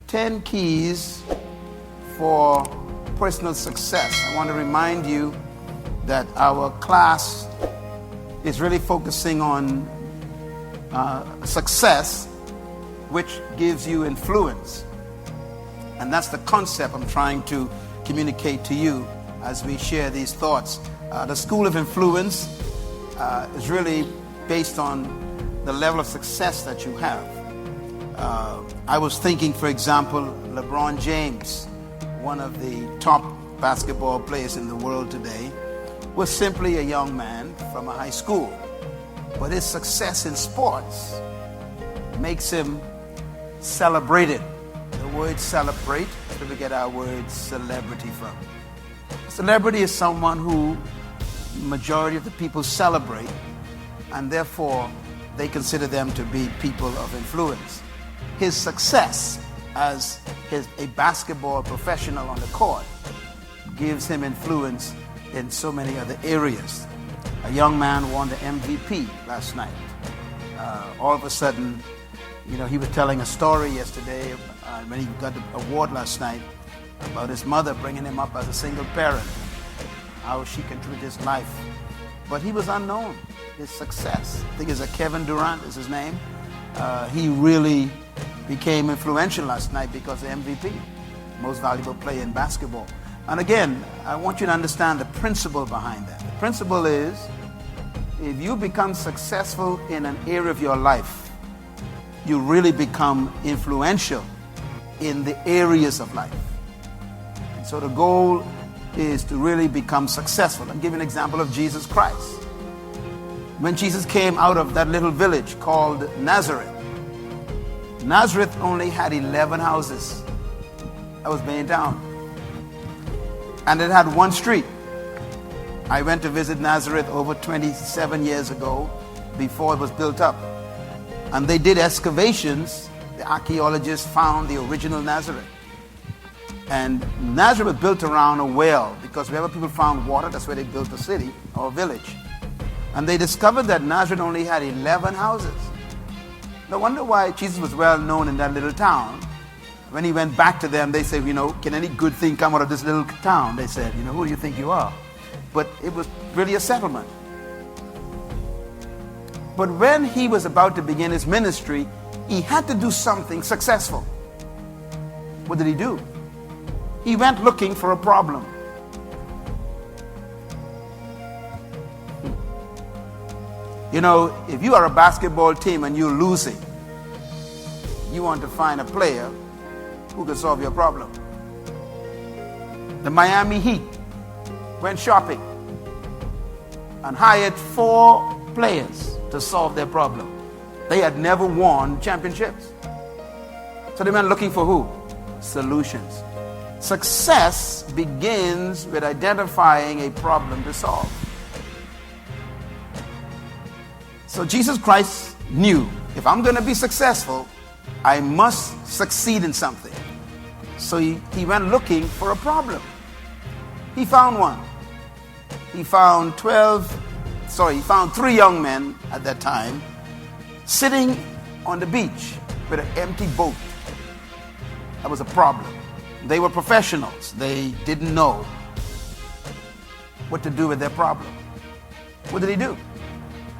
10 keys for personal success. I want to remind you that our class is really focusing on success, which gives you influence. And that's the concept I'm trying to communicate to you as we share these thoughts. The School of Influence is really based on the level of success that you have. I was thinking, for example, LeBron James, one of the top basketball players in the world today, was simply a young man from a high school. But his success in sports makes him celebrated. The word celebrate is where we get our word celebrity from. Celebrity is someone who the majority of the people celebrate, and therefore they consider them to be people of influence. His success as a basketball professional on the court gives him influence in so many other areas. A young man won the MVP last night. All of a sudden, he was telling a story yesterday when he got the award last night about his mother bringing him up as a single parent, how she contributed his life. But he was unknown. His success, I think it's Kevin Durant is his name. He really became influential last night because of MVP, most valuable player in basketball. And again, I want you to understand the principle behind that. The principle is, if you become successful in an area of your life, you really become influential in the areas of life. And so the goal is to really become successful. I'll give you an example of Jesus Christ. When Jesus came out of that little village called Nazareth, Nazareth only had 11 houses. That was main town. And it had one street. I went to visit Nazareth over 27 years ago, before it was built up. And they did excavations. The archaeologists found the original Nazareth. And Nazareth was built around a well, because wherever people found water, that's where they built the city or village. And they discovered that Nazareth only had 11 houses. No wonder why Jesus was well known in that little town. When he went back to them, they said, can any good thing come out of this little town? They said, who do you think you are? But it was really a settlement. But when he was about to begin his ministry, he had to do something successful. What did he do? He went looking for a problem. If you are a basketball team and you're losing, you want to find a player who can solve your problem. The Miami Heat went shopping and hired 4 players to solve their problem. They had never won championships. So they went looking for who? Solutions. Success begins with identifying a problem to solve. So Jesus Christ knew, if I'm going to be successful, I must succeed in something. So he went looking for a problem. He found one. He found 3 young men at that time sitting on the beach with an empty boat. That was a problem. They were professionals. They didn't know what to do with their problem. What did he do?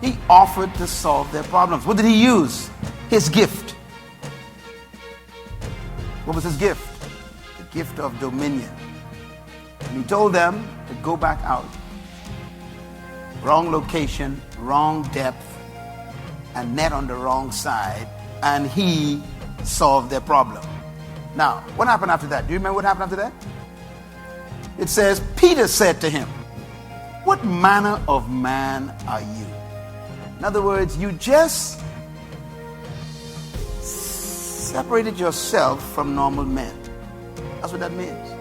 He offered to solve their problems. What did he use? His gift. What was his gift? The gift of dominion. And he told them to go back out. Wrong location, wrong depth, and net on the wrong side, and he solved their problem. Now, what happened after that? Do you remember what happened after that? It says, Peter said to him, "What manner of man are you?" In other words, you just separated yourself from normal men. That's what that means.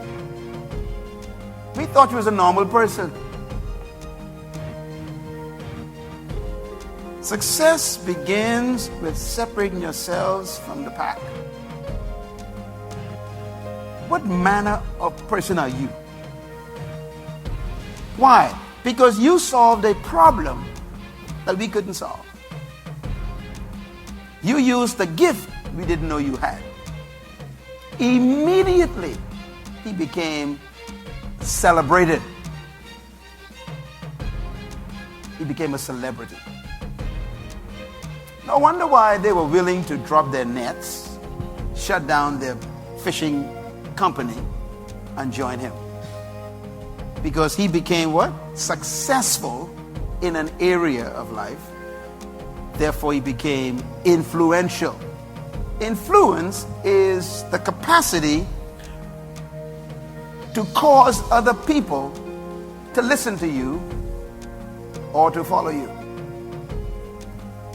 We thought you was a normal person. Success begins with separating yourselves from the pack. What manner of person are you? Why? Because you solved a problem that we couldn't solve. You used the gift we didn't know you had. immediately he became celebrated. He became a celebrity. No wonder why they were willing to drop their nets, shut down their fishing company, and join him. Because he became what? Successful in an area of life. Therefore, he became influential. Influence is the capacity to cause other people to listen to you or to follow you.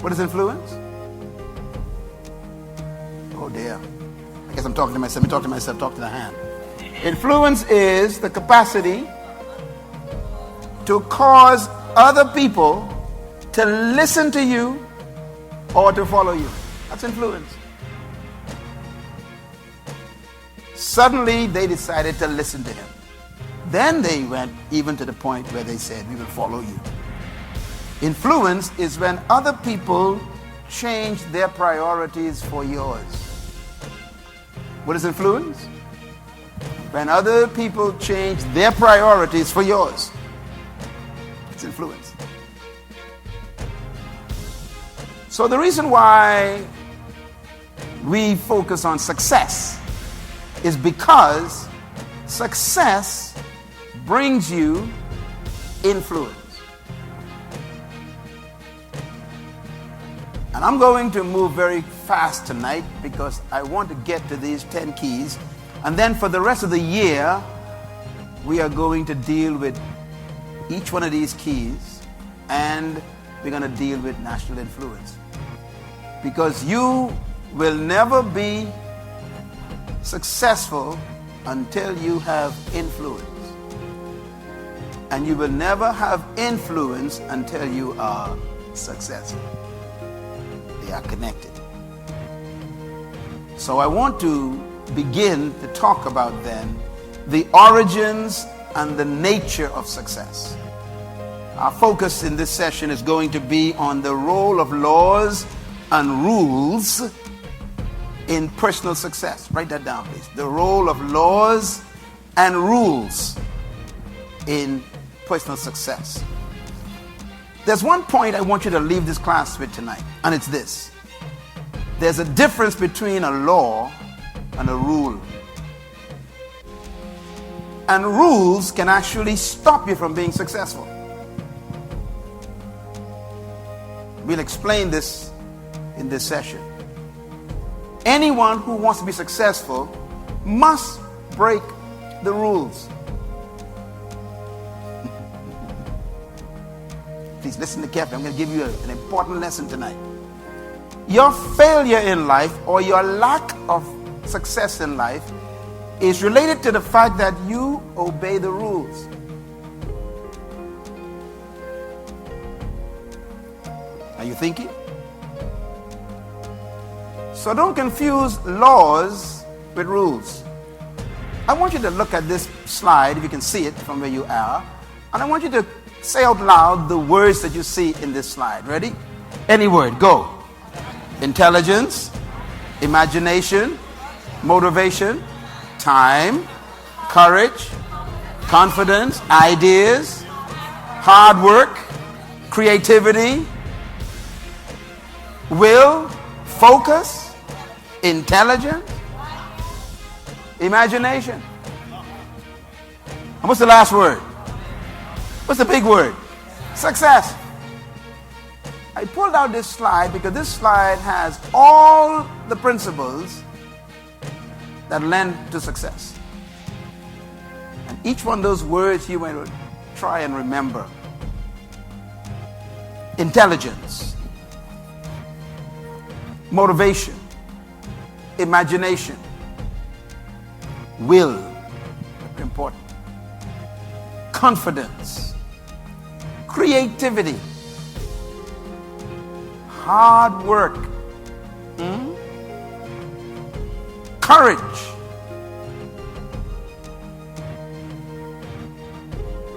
What is influence? Oh dear. I guess I'm talking to myself. Talk to the hand. Influence is the capacity to cause other people to listen to you or to follow you. That's influence. Suddenly they decided to listen to him. Then they went even to the point where they said, we will follow you. Influence is when other people change their priorities for yours. What is influence? When other people change their priorities for yours. It's influence. So the reason why we focus on success is because success brings you influence. And I'm going to move very fast tonight because I want to get to these 10 keys. And then for the rest of the year, we are going to deal with each one of these keys, and we're going to deal with national influence. Because you will never be successful until you have influence. And you will never have influence until you are successful. They are connected. So I want to begin to talk about then the origins and the nature of success. Our focus in this session is going to be on the role of laws and rules in personal success. Write that down, please. The role of laws and rules in personal success. There's one point I want you to leave this class with tonight, and it's this. There's a difference between a law and a rule. And rules can actually stop you from being successful. We'll explain this in this session. Anyone who wants to be successful must break the rules. Please listen to carefully. I'm going to give you an important lesson tonight. Your failure in life or your lack of success in life is related to the fact that you obey the rules. Are you thinking? So don't confuse laws with rules. I want you to look at this slide, if you can see it from where you are, and I want you to say out loud the words that you see in this slide. Ready? Any word. Go. Intelligence, imagination, motivation, time, courage, confidence, ideas, hard work, creativity, will, focus, intelligence, imagination. And what's the last word? What's the big word? Success. I pulled out this slide because this slide has all the principles that lend to success. And each one of those words you want to try and remember. Intelligence, motivation, imagination, will, very important, confidence, creativity, hard work, courage,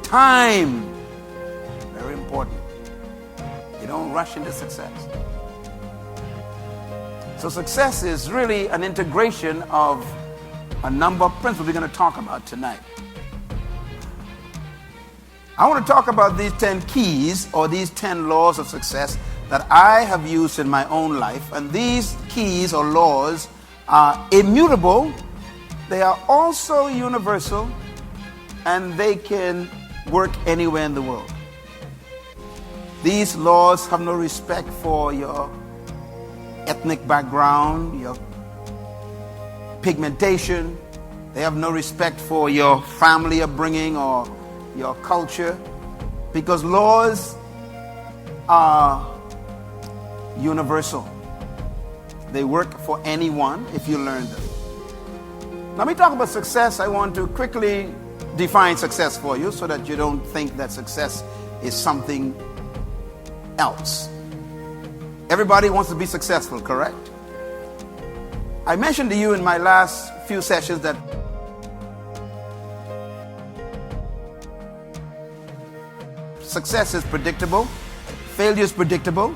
time, very important. You don't rush into success. So success is really an integration of a number of principles we're going to talk about tonight. I want to talk about these 10 keys or these 10 laws of success that I have used in my own life. And these keys or laws are immutable. They are also universal, and they can work anywhere in the world. These laws have no respect for your ethnic background, your pigmentation. They have no respect for your family upbringing or your culture, because laws are universal. They work for anyone if you learn them. Let me talk about success. I want to quickly define success for you so that you don't think that success is something else. Everybody wants to be successful, correct? I mentioned to you in my last few sessions that success is predictable, failure is predictable.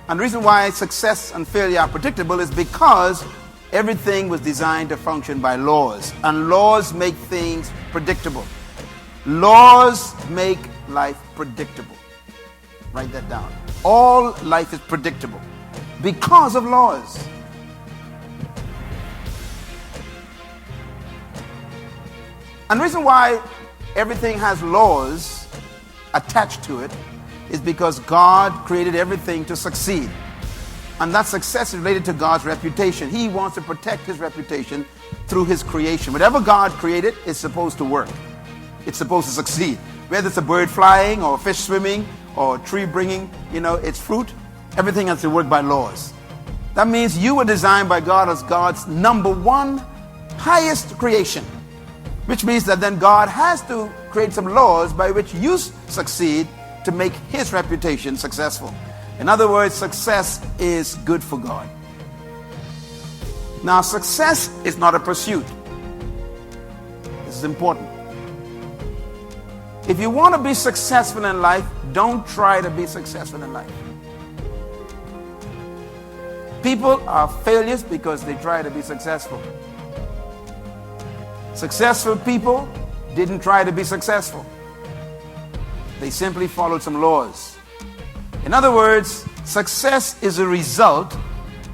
And the reason why success and failure are predictable is because everything was designed to function by laws. And laws make things predictable. Laws make life predictable. Write that down. All life is predictable because of laws. And the reason why everything has laws attached to it is because God created everything to succeed. And that success is related to God's reputation. He wants to protect his reputation through his creation. Whatever God created is supposed to work. It's supposed to succeed. Whether it's a bird flying or a fish swimming or a tree bringing, its fruit, everything has to work by laws. That means you were designed by God as God's number one highest creation. Which means that then God has to create some laws by which you succeed to make his reputation successful. In other words, success is good for God. Now, success is not a pursuit. This is important. If you want to be successful in life, don't try to be successful in life. People are failures because they try to be successful. Successful people didn't try to be successful. They simply followed some laws. In other words, success is a result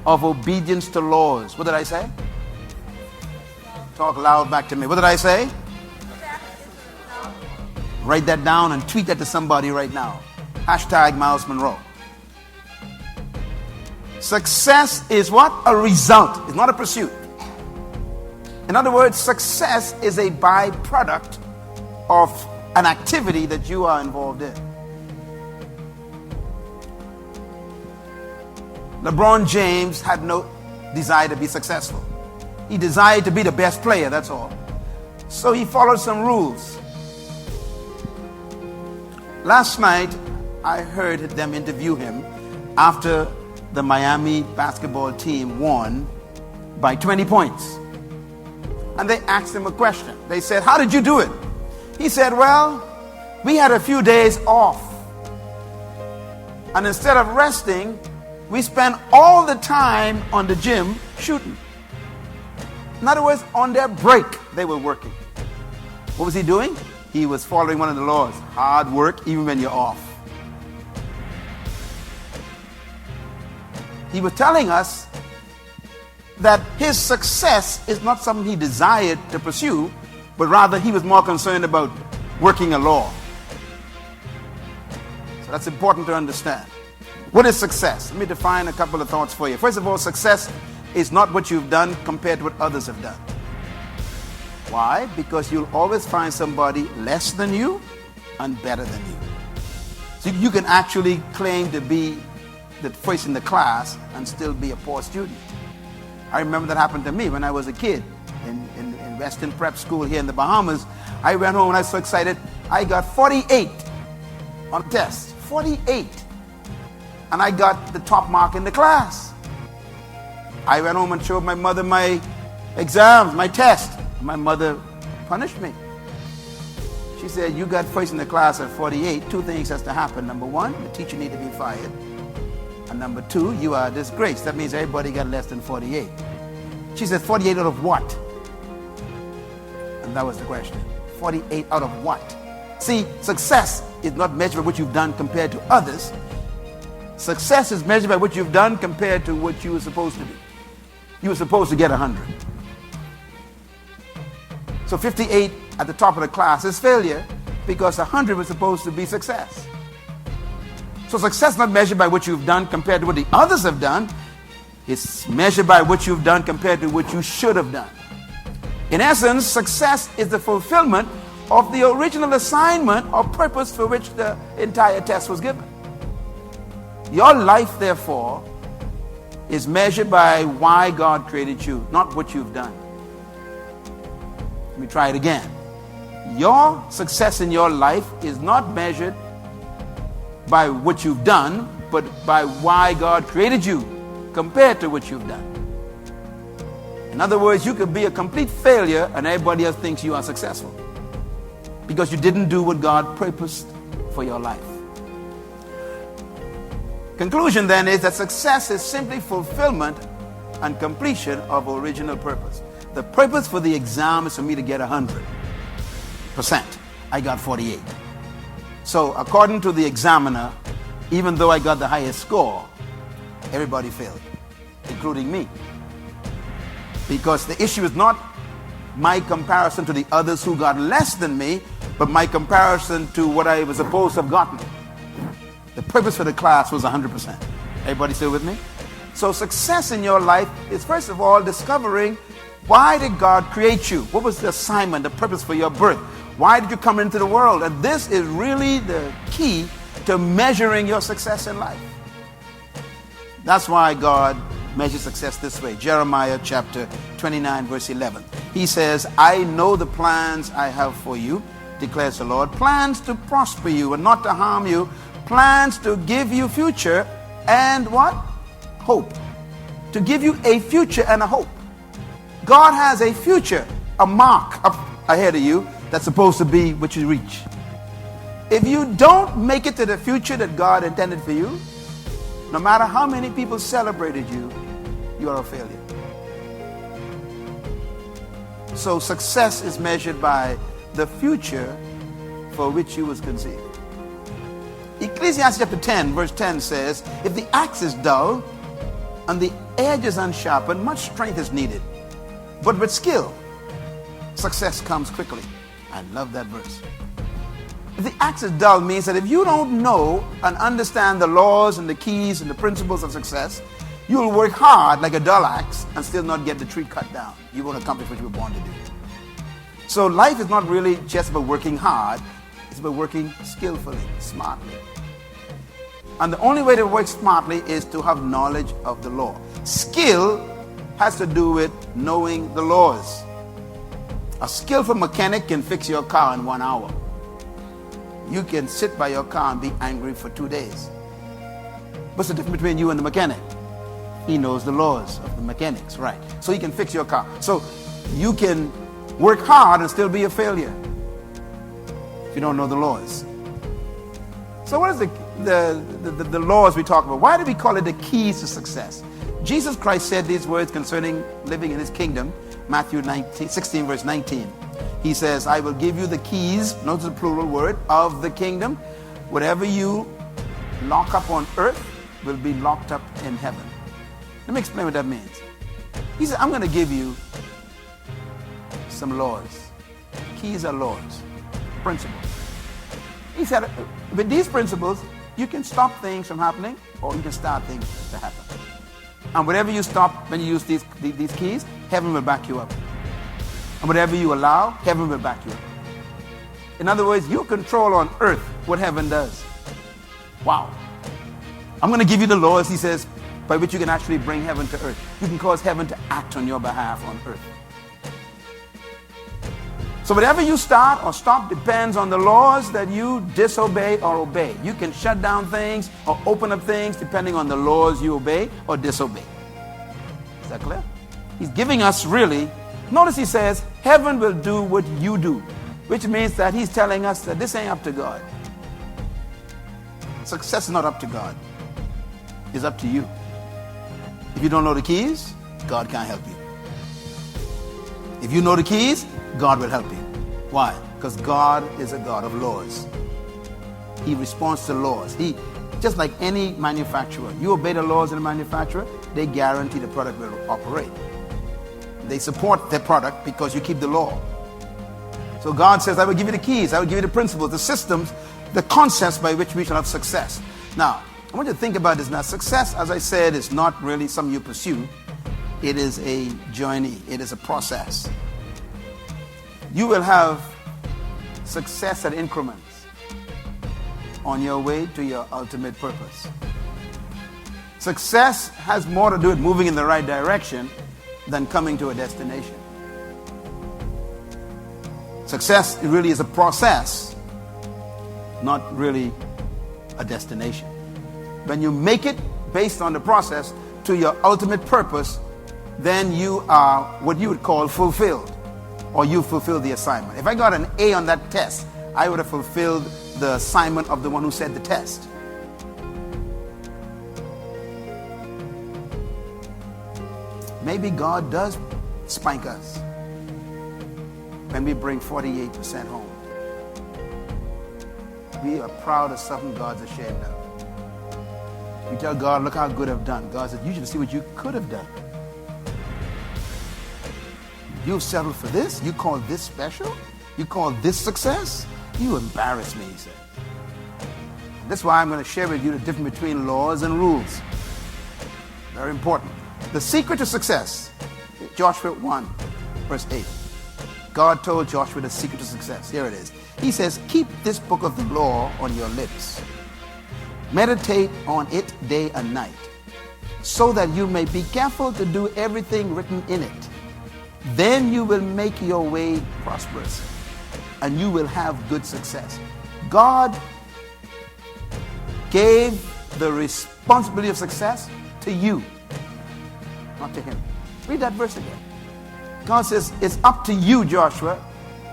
of obedience to laws. What did I say? Talk loud back to me. What did I say? Write that down and tweet that to somebody right now. Hashtag Myles Munroe. Success is what? A result. It's not a pursuit. In other words, success is a byproduct of an activity that you are involved in. LeBron James had no desire to be successful. He desired to be the best player, that's all. So he followed some rules. Last night, I heard them interview him after the Miami basketball team won by 20 points. And they asked him a question. They said, "How did you do it?" He said, "Well, we had a few days off. And instead of resting, we spent all the time on the gym shooting." In other words, on their break, they were working. What was he doing? He was following one of the laws. Hard work even when you're off. He was telling us that his success is not something he desired to pursue, but rather he was more concerned about working a law. So that's important to understand. What is success? Let me define a couple of thoughts for you. First of all, success is not what you've done compared to what others have done. Why? Because you'll always find somebody less than you and better than you. So you can actually claim to be the first in the class and still be a poor student. I remember that happened to me when I was a kid in Western Prep School here in the Bahamas. I went home and I was so excited. I got 48 on a test. 48. And I got the top mark in the class. I went home and showed my mother my exams, my test. My mother punished me. She said, "You got first in the class at 48. Two things has to happen. Number one, the teacher need to be fired. And number two, you are a disgrace. That means everybody got less than 48. She said, 48 out of what? And that was the question. 48 out of what? See, success is not measured by what you've done compared to others. Success is measured by what you've done compared to what you were supposed to be. You were supposed to get 100. So 58 at the top of the class is failure because 100 was supposed to be success. So success is not measured by what you've done compared to what the others have done. It's measured by what you've done compared to what you should have done. In essence, success is the fulfillment of the original assignment or purpose for which the entire test was given. Your life, therefore, is measured by why God created you, not what you've done. Let me try it again. Your success in your life is not measured by what you've done, but by why God created you compared to what you've done. In other words, you could be a complete failure and everybody else thinks you are successful because you didn't do what God purposed for your life. Conclusion then is that success is simply fulfillment and completion of original purpose. The purpose for the exam is for me to get 100%. I got 48. So according to the examiner, even though I got the highest score, everybody failed, including me. Because the issue is not my comparison to the others who got less than me, but my comparison to what I was supposed to have gotten. The purpose for the class was 100%. Everybody still with me? So success in your life is first of all discovering why did God create you? What was the assignment, the purpose for your birth? Why did you come into the world? And this is really the key to measuring your success in life. That's why God measures success this way. Jeremiah chapter 29 verse 11. He says, I know the plans I have for you, declares the Lord. Plans to prosper you and not to harm you. Plans to give you future and what? Hope. To give you a future and a hope. God has a future, a mark up ahead of you that's supposed to be what you reach. If you don't make it to the future that God intended for you, no matter how many people celebrated you, you are a failure. So success is measured by the future for which you was conceived. Ecclesiastes chapter 10 verse 10 says, if the axe is dull and the edge is unsharpened, much strength is needed. But with skill, success comes quickly. I love that verse. If the axe is dull means that if you don't know and understand the laws and the keys and the principles of success, you will work hard like a dull axe and still not get the tree cut down. You won't accomplish what you were born to do. So life is not really just about working hard. It's about working skillfully, smartly. And the only way to work smartly is to have knowledge of the law. Skill has to do with knowing the laws. A skillful mechanic can fix your car in 1 hour. You can sit by your car and be angry for 2 days. What's the difference between you and the mechanic? He knows the laws of the mechanics, right? So he can fix your car. So you can work hard and still be a failure if you don't know the laws. So what is the laws we talk about? Why do we call it the keys to success? Jesus Christ said these words concerning living in his kingdom, Matthew 16 verse 19. He says, I will give you the keys, notice the plural word, of the kingdom. Whatever you lock up on earth will be locked up in heaven. Let me explain what that means. He said, I'm going to give you some laws. Keys are laws, principles. He said, with these principles, you can stop things from happening or you can start things to happen. And whatever you stop when you use these keys, heaven will back you up. And whatever you allow, heaven will back you up. In other words, you control on earth what heaven does. Wow. I'm going to give you the laws, he says, by which you can actually bring heaven to earth. You can cause heaven to act on your behalf on earth. So whatever you start or stop depends on the laws that you disobey or obey. You can shut down things or open up things depending on the laws you obey or disobey. Is that clear? He's giving us really, notice he says, heaven will do what you do, which means that he's telling us that this ain't up to God. Success is not up to God. It's up to you. If you don't know the keys, God can't help you. If you know the keys, God will help you. Why? Because God is a God of laws. He responds to laws. Just like any manufacturer, you obey the laws of the manufacturer, they guarantee the product will operate. They support their product because you keep the law. So God says, I will give you the keys, I will give you the principles, the systems, the concepts by which we shall have success. Now, I want you to think about this. Now, success, as I said, is not really something you pursue. It is a journey. It is a process. You will have success at increments on your way to your ultimate purpose. Success has more to do with moving in the right direction than coming to a destination. Success really is a process, not really a destination. When you make it based on the process to your ultimate purpose, then you are what you would call fulfilled, or you fulfill the assignment. If I got an A on that test, I would have fulfilled the assignment of the one who said the test. Maybe God does spank us when we bring 48% home. We are proud of something God's ashamed of. We tell God, look how good I've done. God says, you should see what you could have done. You settled for this? You call this special? You call this success? You embarrass me, he said. That's why I'm going to share with you the difference between laws and rules. Very important. The secret to success, Joshua 1, verse 8. God told Joshua the secret to success. Here it is. He says, keep this book of the law on your lips. Meditate on it day and night, so that you may be careful to do everything written in it. Then you will make your way prosperous, and you will have good success. God gave the responsibility of success to you, not to him. Read that verse again. God says, it's up to you, Joshua,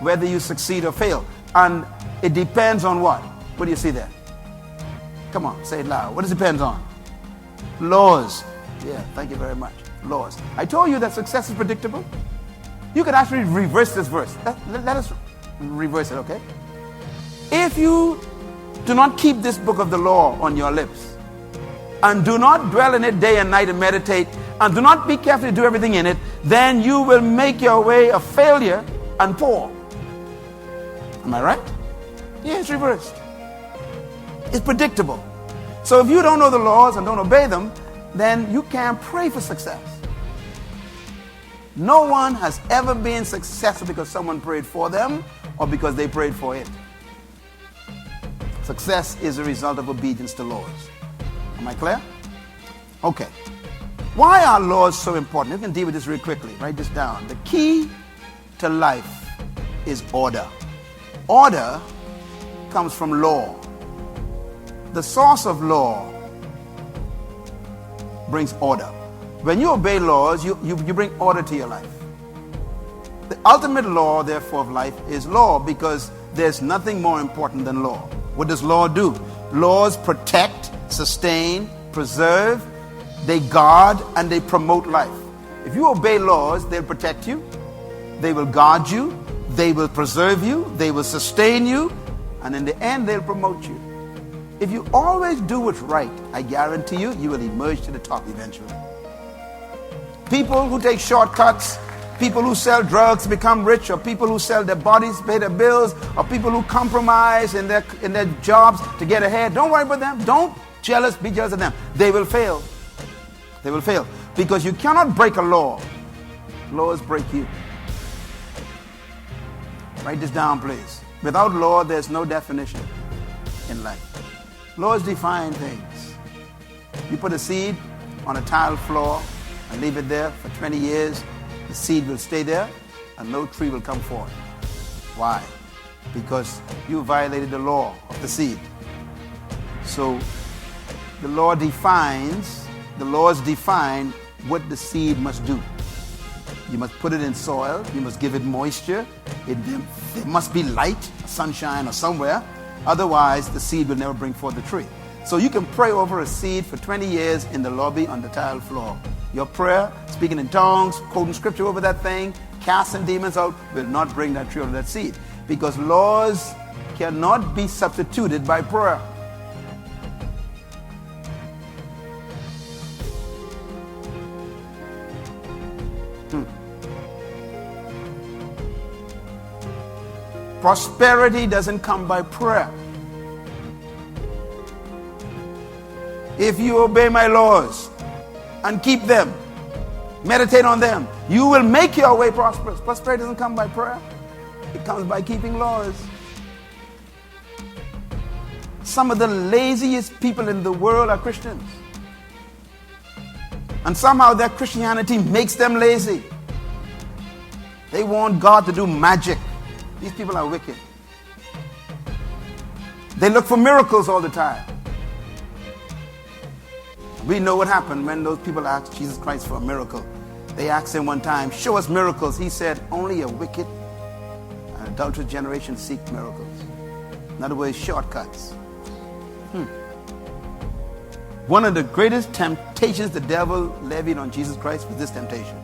whether you succeed or fail. And it depends on what? What do you see there? Come on, say it loud. What does it depend on? Laws. Yeah, thank you very much. Laws. I told you that success is predictable. You could actually reverse this verse. Let us reverse it, okay? If you do not keep this book of the law on your lips, and do not dwell in it day and night and meditate, and do not be careful to do everything in it, then you will make your way a failure and poor. Am I right? Yeah, it's reversed. It's predictable. So if you don't know the laws and don't obey them, then you can't pray for success. No one has ever been successful because someone prayed for them or because they prayed for it. Success is a result of obedience to laws. Am I clear? Okay. Why are laws so important? You can deal with this real quickly. Write this down. The key to life is order. Order comes from law. The source of law brings order. When you obey laws, you bring order to your life. The ultimate law, therefore, of life is law, because there's nothing more important than law. What does law do? Laws protect, sustain, preserve, they guard, and they promote life. If you obey laws, they'll protect you, they will guard you, they will preserve you, they will sustain you, and in the end, they'll promote you. If you always do what's right, I guarantee you, you will emerge to the top eventually. People who take shortcuts, people who sell drugs become rich, or people who sell their bodies, pay their bills, or people who compromise in their jobs to get ahead, don't worry about them. Don't be jealous of them. They will fail. They will fail. Because you cannot break a law. Laws break you. Write this down, please. Without law, there's no definition in life. Laws define things. You put a seed on a tile floor and leave it there for 20 years, the seed will stay there and no tree will come forth. Why? Because you violated the law of the seed. So the laws define what the seed must do. You must put it in soil, you must give it moisture, there must be light, sunshine or somewhere, otherwise the seed will never bring forth the tree. So you can pray over a seed for 20 years in the lobby on the tile floor. Your prayer, speaking in tongues, quoting scripture over that thing, casting demons out, will not bring that tree out of that seed. because laws cannot be substituted by prayer. Prosperity doesn't come by prayer. If you obey my laws and keep them, meditate on them, you will make your way prosperous. Prosperity doesn't come by prayer. It comes by keeping laws. Some of the laziest people in the world are Christians. And somehow their Christianity makes them lazy. They want God to do magic. These people are wicked. They look for miracles all the time. We know what happened when those people asked Jesus Christ for a miracle. They asked him one time, show us miracles. He said, only a wicked and adulterous generation seek miracles. In other words, shortcuts. One of the greatest temptations the devil levied on Jesus Christ was this temptation.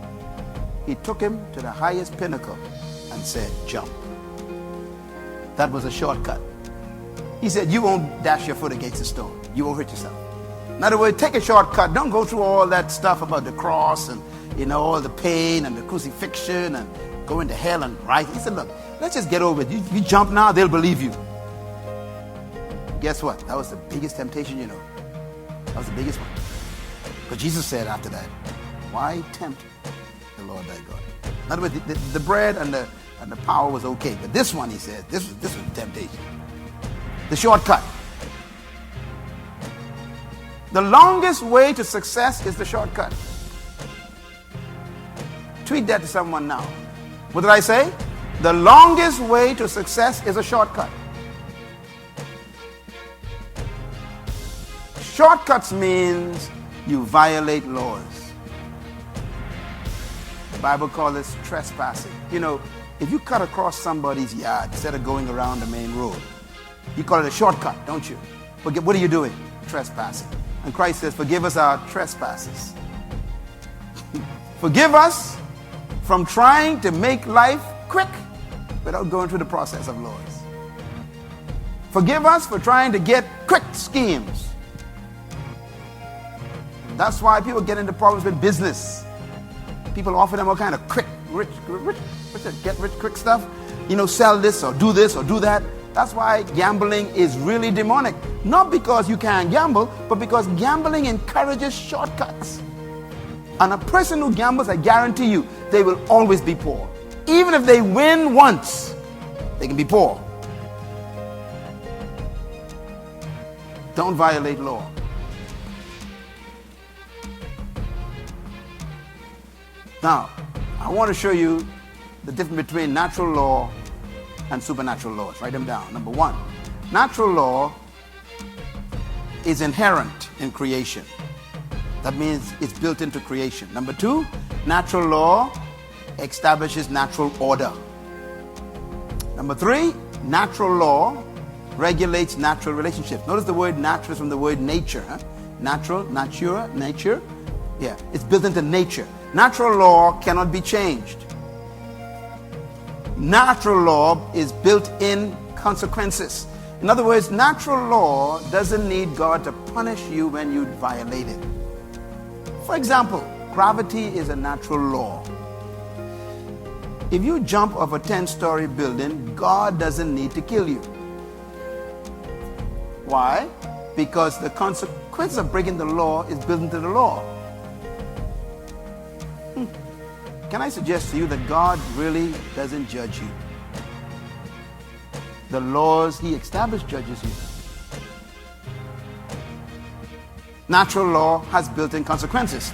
He took him to the highest pinnacle and said, jump. That was a shortcut. He said, you won't dash your foot against a stone. You won't hurt yourself. In other words, take a shortcut. Don't go through all that stuff about the cross and, all the pain and the crucifixion and going to hell and rise. He said, look, let's just get over it. You jump now, they'll believe you. Guess what? That was the biggest temptation, That was the biggest one. But Jesus said after that, why tempt the Lord thy God? In other words, the bread and the power was okay. But this one, he said, this was temptation. The shortcut. The longest way to success is the shortcut. Tweet that to someone now. What did I say? The longest way to success is a shortcut. Shortcuts means you violate laws. The Bible calls this trespassing. If you cut across somebody's yard instead of going around the main road, you call it a shortcut, don't you? But what are you doing? Trespassing. And Christ says, forgive us our trespasses. Forgive us from trying to make life quick without going through the process of laws. Forgive us for trying to get quick schemes. That's why people get into problems with business. People offer them all kind of quick, get rich quick stuff. Sell this or do that. That's why gambling is really demonic. Not because you can't gamble, but because gambling encourages shortcuts. And a person who gambles, I guarantee you, they will always be poor. Even if they win once, they can be poor. Don't violate law. Now, I want to show you the difference between natural law and supernatural laws. Write them down. Number one, natural law is inherent in creation. That means it's built into creation. Number two, natural law establishes natural order. Number three, natural law regulates natural relationships. Notice the word natural is from the word nature. Natural, nature. Yeah, it's built into nature. Natural law cannot be changed. Natural law is built-in consequences. In other words, natural law doesn't need God to punish you when you violate it. For example, gravity is a natural law. If you jump off a 10-story building, God doesn't need to kill you. Why? Because the consequence of breaking the law is built into the law. Can I suggest to you that God really doesn't judge you? The laws He established judges you. Natural law has built-in consequences.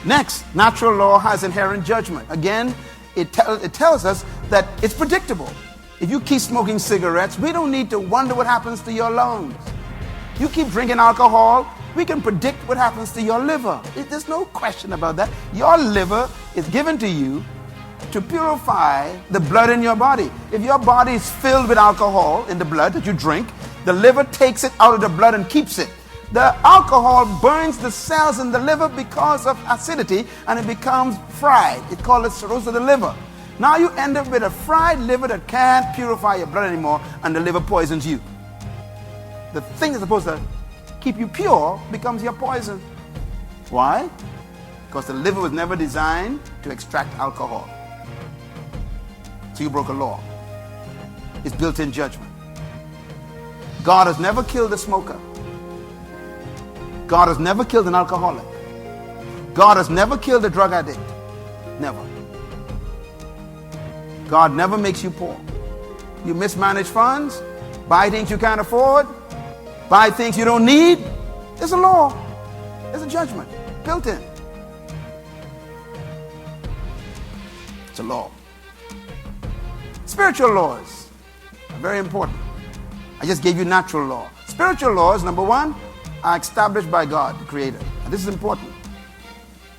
Next, natural law has inherent judgment. Again, it tells us that it's predictable. If you keep smoking cigarettes, we don't need to wonder what happens to your lungs. You keep drinking alcohol, we can predict what happens to your liver. There's no question about that. Your liver is given to you to purify the blood in your body. If your body is filled with alcohol in the blood that you drink, the liver takes it out of the blood and keeps it. The alcohol burns the cells in the liver because of acidity, and it becomes fried. It's called cirrhosis of the liver. Now you end up with a fried liver that can't purify your blood anymore, and the liver poisons you. The thing that's supposed to keep you pure becomes your poison. Why? Because the liver was never designed to extract alcohol. So you broke a law. It's built-in judgment. God has never killed a smoker. God has never killed an alcoholic. God has never killed a drug addict. Never. God never makes you poor. You mismanage funds, buy things you can't afford, buy things you don't need. There's a law. There's a judgment built in. It's a law. Spiritual laws are very important. I just gave you natural law. Spiritual laws, number one, are established by God, the Creator. And this is important.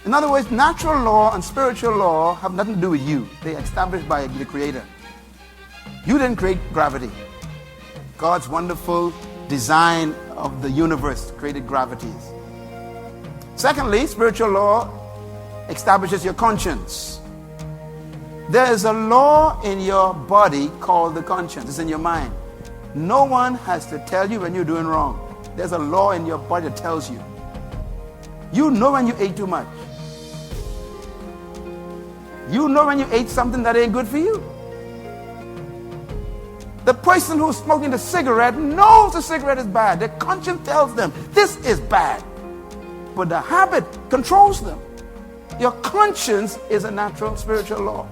In other words, natural law and spiritual law have nothing to do with you. They are established by the Creator. You didn't create gravity. God's wonderful design of the universe created gravities. Secondly, spiritual law establishes your conscience. There is a law in your body called the conscience. It's in your mind. No one has to tell you when you're doing wrong. There's a law in your body that tells you. You know when you ate too much. You know when you ate something that ain't good for you. The person who's smoking the cigarette knows the cigarette is bad. Their conscience tells them this is bad. But the habit controls them. Your conscience is a natural spiritual law.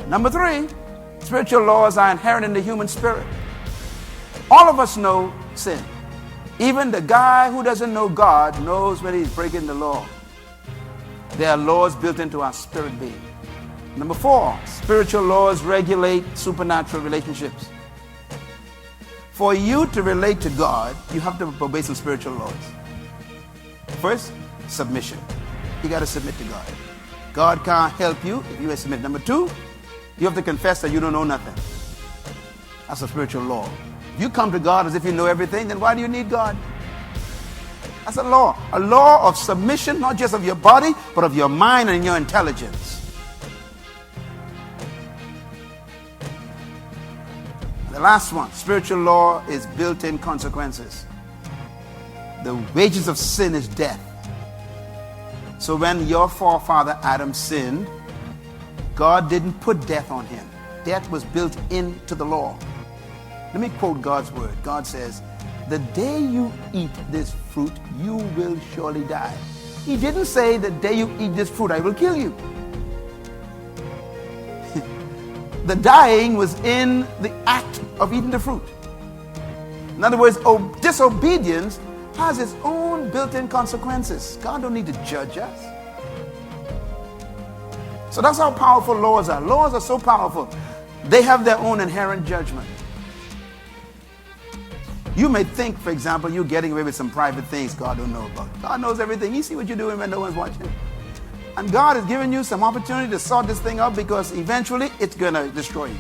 Number three, spiritual laws are inherent in the human spirit. All of us know sin. Even the guy who doesn't know God knows when he's breaking the law. There are laws built into our spirit being. Number four, spiritual laws regulate supernatural relationships. For you to relate to God, you have to obey some spiritual laws. First, submission. You got to submit to God. God can't help you if you submit. Number two, you have to confess that you don't know nothing. That's a spiritual law. If you come to God as if you know everything, then why do you need God? That's a law. A law of submission, not just of your body, but of your mind and your intelligence. And the last one, spiritual law is built-in consequences. The wages of sin is death. So when your forefather Adam sinned, God didn't put death on him. Death was built into the law. Let me quote God's word. God says, "The day you eat this fruit, you will surely die." He didn't say, "The day you eat this fruit, I will kill you." The dying was in the act of eating the fruit. In other words, disobedience has its own built-in consequences. God don't need to judge us. So that's how powerful laws are. Laws are so powerful. They have their own inherent judgment. You may think, for example, you're getting away with some private things God don't know about. God knows everything. He sees what you're doing when no one's watching. And God has given you some opportunity to sort this thing out because eventually it's going to destroy you.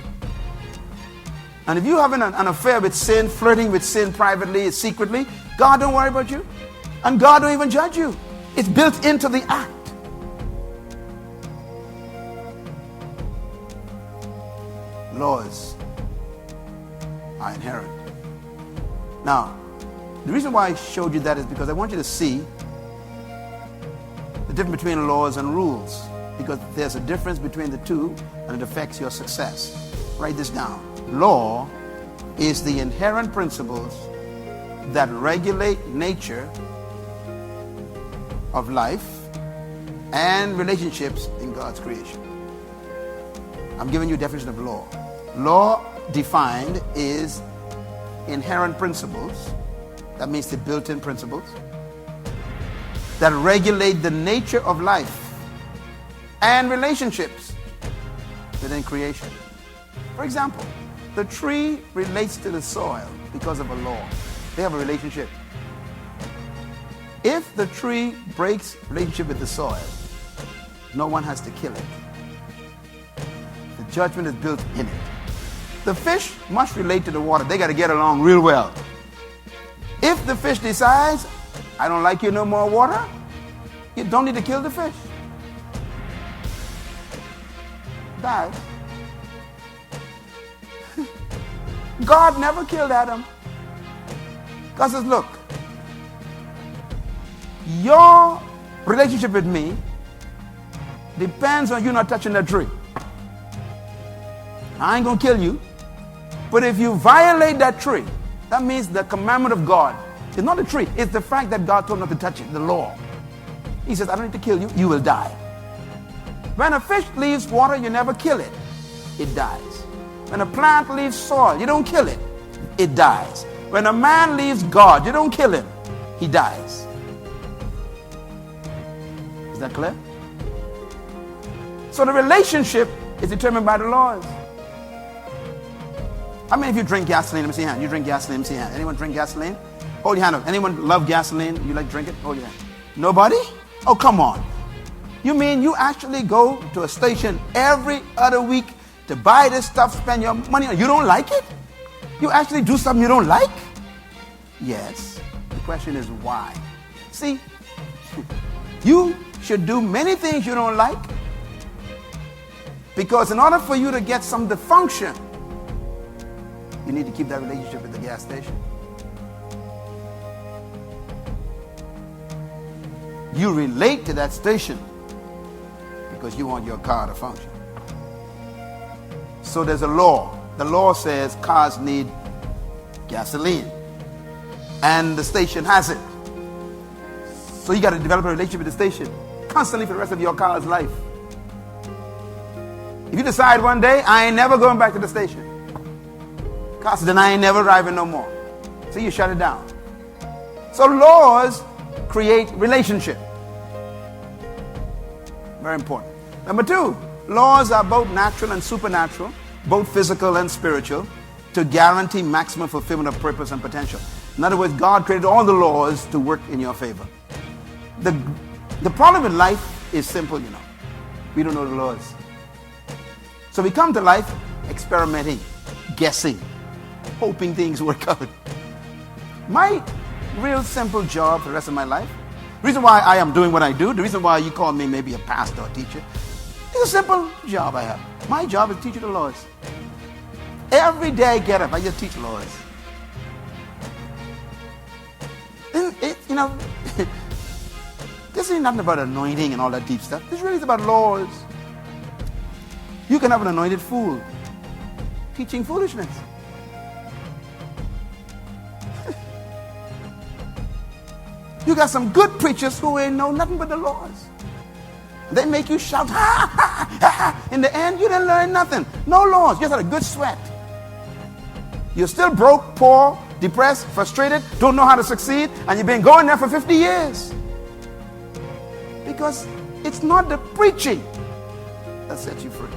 And if you're having an affair with sin, flirting with sin privately, secretly, God don't worry about you. And God don't even judge you. It's built into the act. Laws are inherent. Now, the reason why I showed you that is because I want you to see the difference between laws and rules, because there's a difference between the two and it affects your success. Write this down. Law is the inherent principles that regulate nature of life and relationships in God's creation. I'm giving you a definition of law. Law defined is inherent principles, that means the built-in principles, that regulate the nature of life and relationships within creation. For example, the tree relates to the soil because of a law. They have a relationship. If the tree breaks relationship with the soil, no one has to kill it. The judgment is built in it. The fish must relate to the water. They got to get along real well. If the fish decides, I don't like you no more water, you don't need to kill the fish. dies. God never killed Adam. God says, look, your relationship with me depends on you not touching that tree. I ain't going to kill you. But if you violate that tree, that means the commandment of God. It's not the tree. It's the fact that God told not to touch it, the law. He says, I don't need to kill you. You will die. When a fish leaves water, you never kill it. It dies. When a plant leaves soil, you don't kill it. It dies. When a man leaves God, you don't kill him. He dies. Is that clear? So the relationship is determined by the laws. How many of you drink gasoline? Let me see your hand. You drink gasoline? Let me see your hand. Anyone drink gasoline? Hold your hand up. Anyone love gasoline? You like to drink it? Hold your hand. Nobody? Oh, come on. You mean you actually go to a station every other week to buy this stuff, spend your money on it? You don't like it? You actually do something you don't like? Yes. The question is why? See, you should do many things you don't like, because in order for you to get some dysfunction, you need to keep that relationship at the gas station. You relate to that station because you want your car to function. So there's a law. The law says cars need gasoline, and the station has it. So you got to develop a relationship with the station constantly for the rest of your car's life. If you decide one day, I ain't never going back to the station, car says, then I ain't never driving no more. So you shut it down. So laws create relationship. Very important. Number two, laws are both natural and supernatural, both physical and spiritual, to guarantee maximum fulfillment of purpose and potential. In other words, God created all the laws to work in your favor. The problem with life is simple, you know. We don't know the laws. So we come to life experimenting, guessing, hoping things work out. My real simple job for the rest of my life, the reason why I am doing what I do, the reason why you call me maybe a pastor or teacher, it's a simple job I have. My job is to teach you the laws. Every day I get up, I just teach laws. You know, this ain't nothing about anointing and all that deep stuff. This really is about laws. You can have an anointed fool teaching foolishness. You got some good preachers who ain't know nothing but the laws. They make you shout, ha, ha, ha, ha. In the end, you didn't learn nothing. No laws, you just had a good sweat. You're still broke, poor, depressed, frustrated, don't know how to succeed, and you've been going there for 50 years. Because it's not the preaching that sets you free.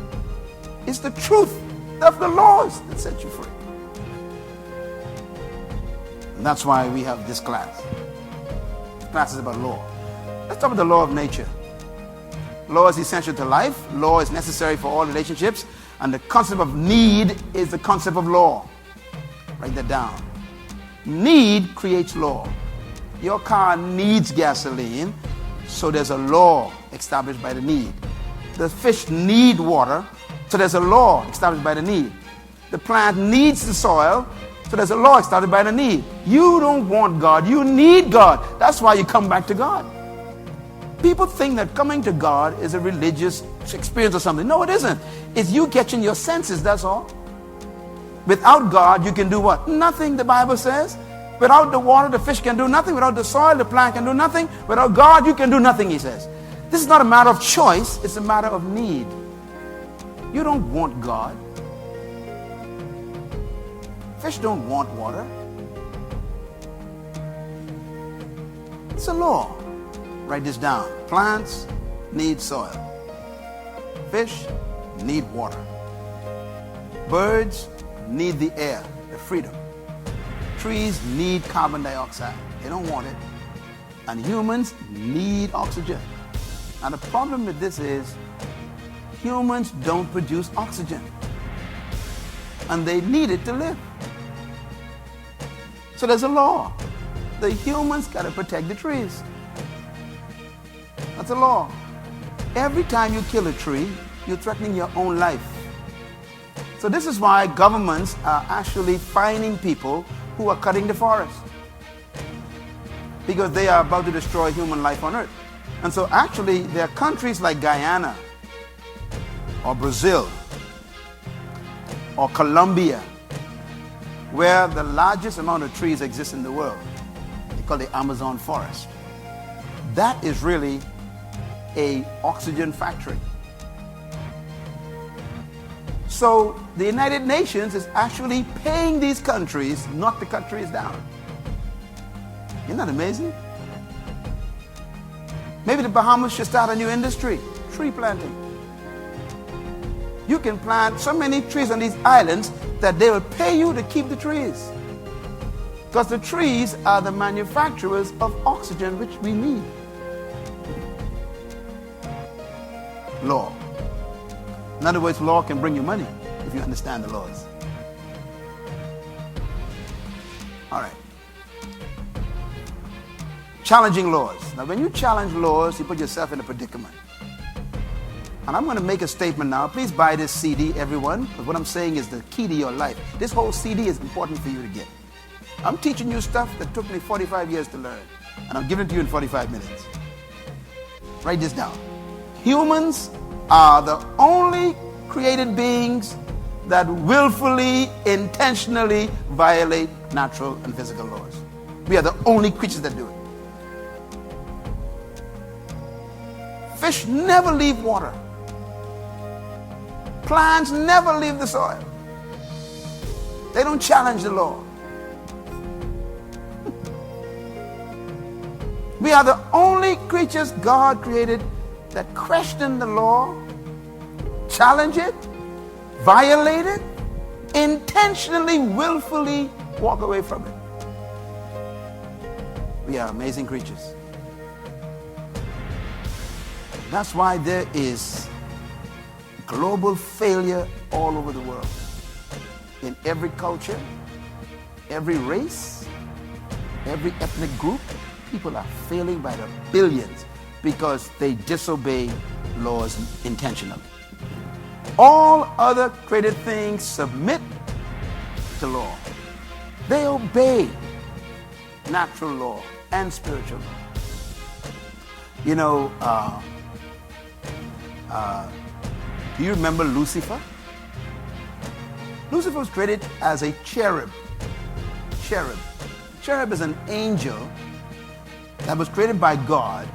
It's the truth of the laws that set you free. And that's why we have this class. This class is about law. Let's talk about the law of nature. Law is essential to life. Law is necessary for all relationships. And the concept of need is the concept of law. Write that down. Need creates law. Your car needs gasoline, so there's a law established by the need. The fish need water, so there's a law established by the need. The plant needs the soil, so there's a law established by the need. You don't want God, you need God. That's why you come back to God. People think that coming to God is a religious experience or something. No, it isn't. It's you catching your senses, that's all. Without God, you can do what? Nothing, the Bible says. Without the water, the fish can do nothing. Without the soil, the plant can do nothing. Without God, you can do nothing, he says. This is not a matter of choice, it's a matter of need. You don't want God. Fish don't want water. It's a law. Write this down. Plants need soil. Fish need water. Birds need the air, the freedom. Trees need carbon dioxide. They don't want it. And humans need oxygen. And the problem with this is humans don't produce oxygen. And they need it to live. So there's a law. The humans got to protect the trees. That's a law. Every time you kill a tree, you're threatening your own life. So this is why governments are actually fining people who are cutting the forest, because they are about to destroy human life on earth. And so actually there are countries like Guyana or Brazil or Colombia where the largest amount of trees exist in the world. They call the Amazon forest. That is really an oxygen factory. So the United Nations is actually paying these countries not to cut trees down. Isn't that amazing? Maybe the Bahamas should start a new industry, tree planting. You can plant so many trees on these islands that they will pay you to keep the trees. Because the trees are the manufacturers of oxygen which we need. Law. In other words, law can bring you money if you understand the laws. All right. Challenging laws. Now, when you challenge laws, you put yourself in a predicament. And I'm going to make a statement now. Please buy this CD, everyone, because what I'm saying is the key to your life. This whole CD is important for you to get. I'm teaching you stuff that took me 45 years to learn, and I'm giving it to you in 45 minutes. Write this down. Humans are the only created beings that willfully, intentionally violate natural and physical laws. We are the only creatures that do it. Fish never leave water. Plants never leave the soil. They don't challenge the law. We are the only creatures God created that question the law, challenge it, violate it, intentionally, willfully walk away from it. We are amazing creatures. That's why there is global failure all over the world. In every culture, every race, every ethnic group, people are failing by the billions because they disobey laws intentionally. All other created things submit to law. They obey natural law and spiritual law. You know, do you remember Lucifer? Lucifer was created as a cherub. Cherub. Cherub is an angel that was created by God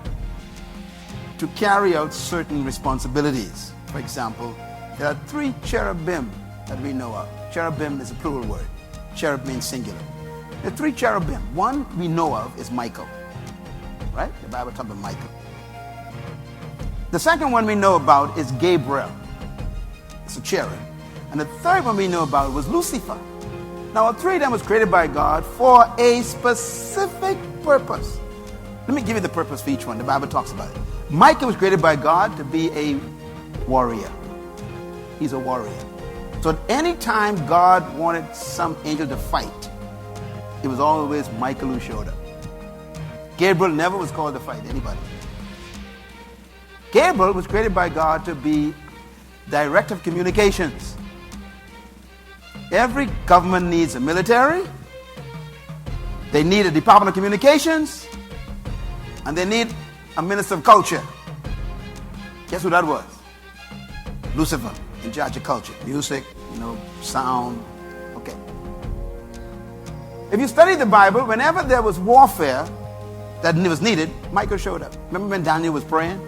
to carry out certain responsibilities. For example, there are 3 cherubim that we know of. Cherubim is a plural word. Cherub means singular. There are 3 cherubim. One we know of is Michael. Right? The Bible talks about Michael. The second one we know about is Gabriel. It's a cherub. And the third one we know about was Lucifer. Now, all 3 of them was created by God for a specific purpose. Let me give you the purpose for each one. The Bible talks about it. Michael was created by God to be a warrior. He's a warrior. So at any time God wanted some angel to fight, it was always Michael who showed up. Gabriel never was called to fight anybody. Gabriel was created by God to be director of communications. Every government needs a military, they need a Department of Communications, and they need a Minister of Culture. Guess who that was? Lucifer, in charge of culture. Music, sound. Okay. If you study the Bible, whenever there was warfare that was needed, Michael showed up. Remember when Daniel was praying?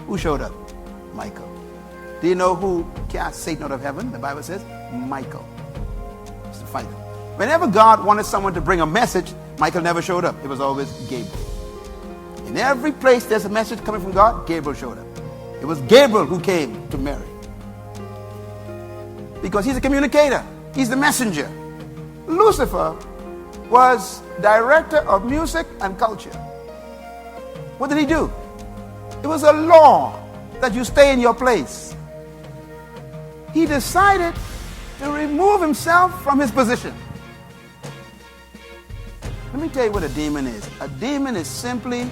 Who showed up? Michael. Do you know who cast Satan out of heaven? The Bible says Michael. It's the fighter. Whenever God wanted someone to bring a message, Michael never showed up. It was always Gabriel. In every place there's a message coming from God, Gabriel showed up. It was Gabriel who came to Mary. Because he's a communicator. He's the messenger. Lucifer was director of music and culture. What did he do? It was a law that you stay in your place. He decided to remove himself from his position. Let me tell you what a demon is. A demon is simply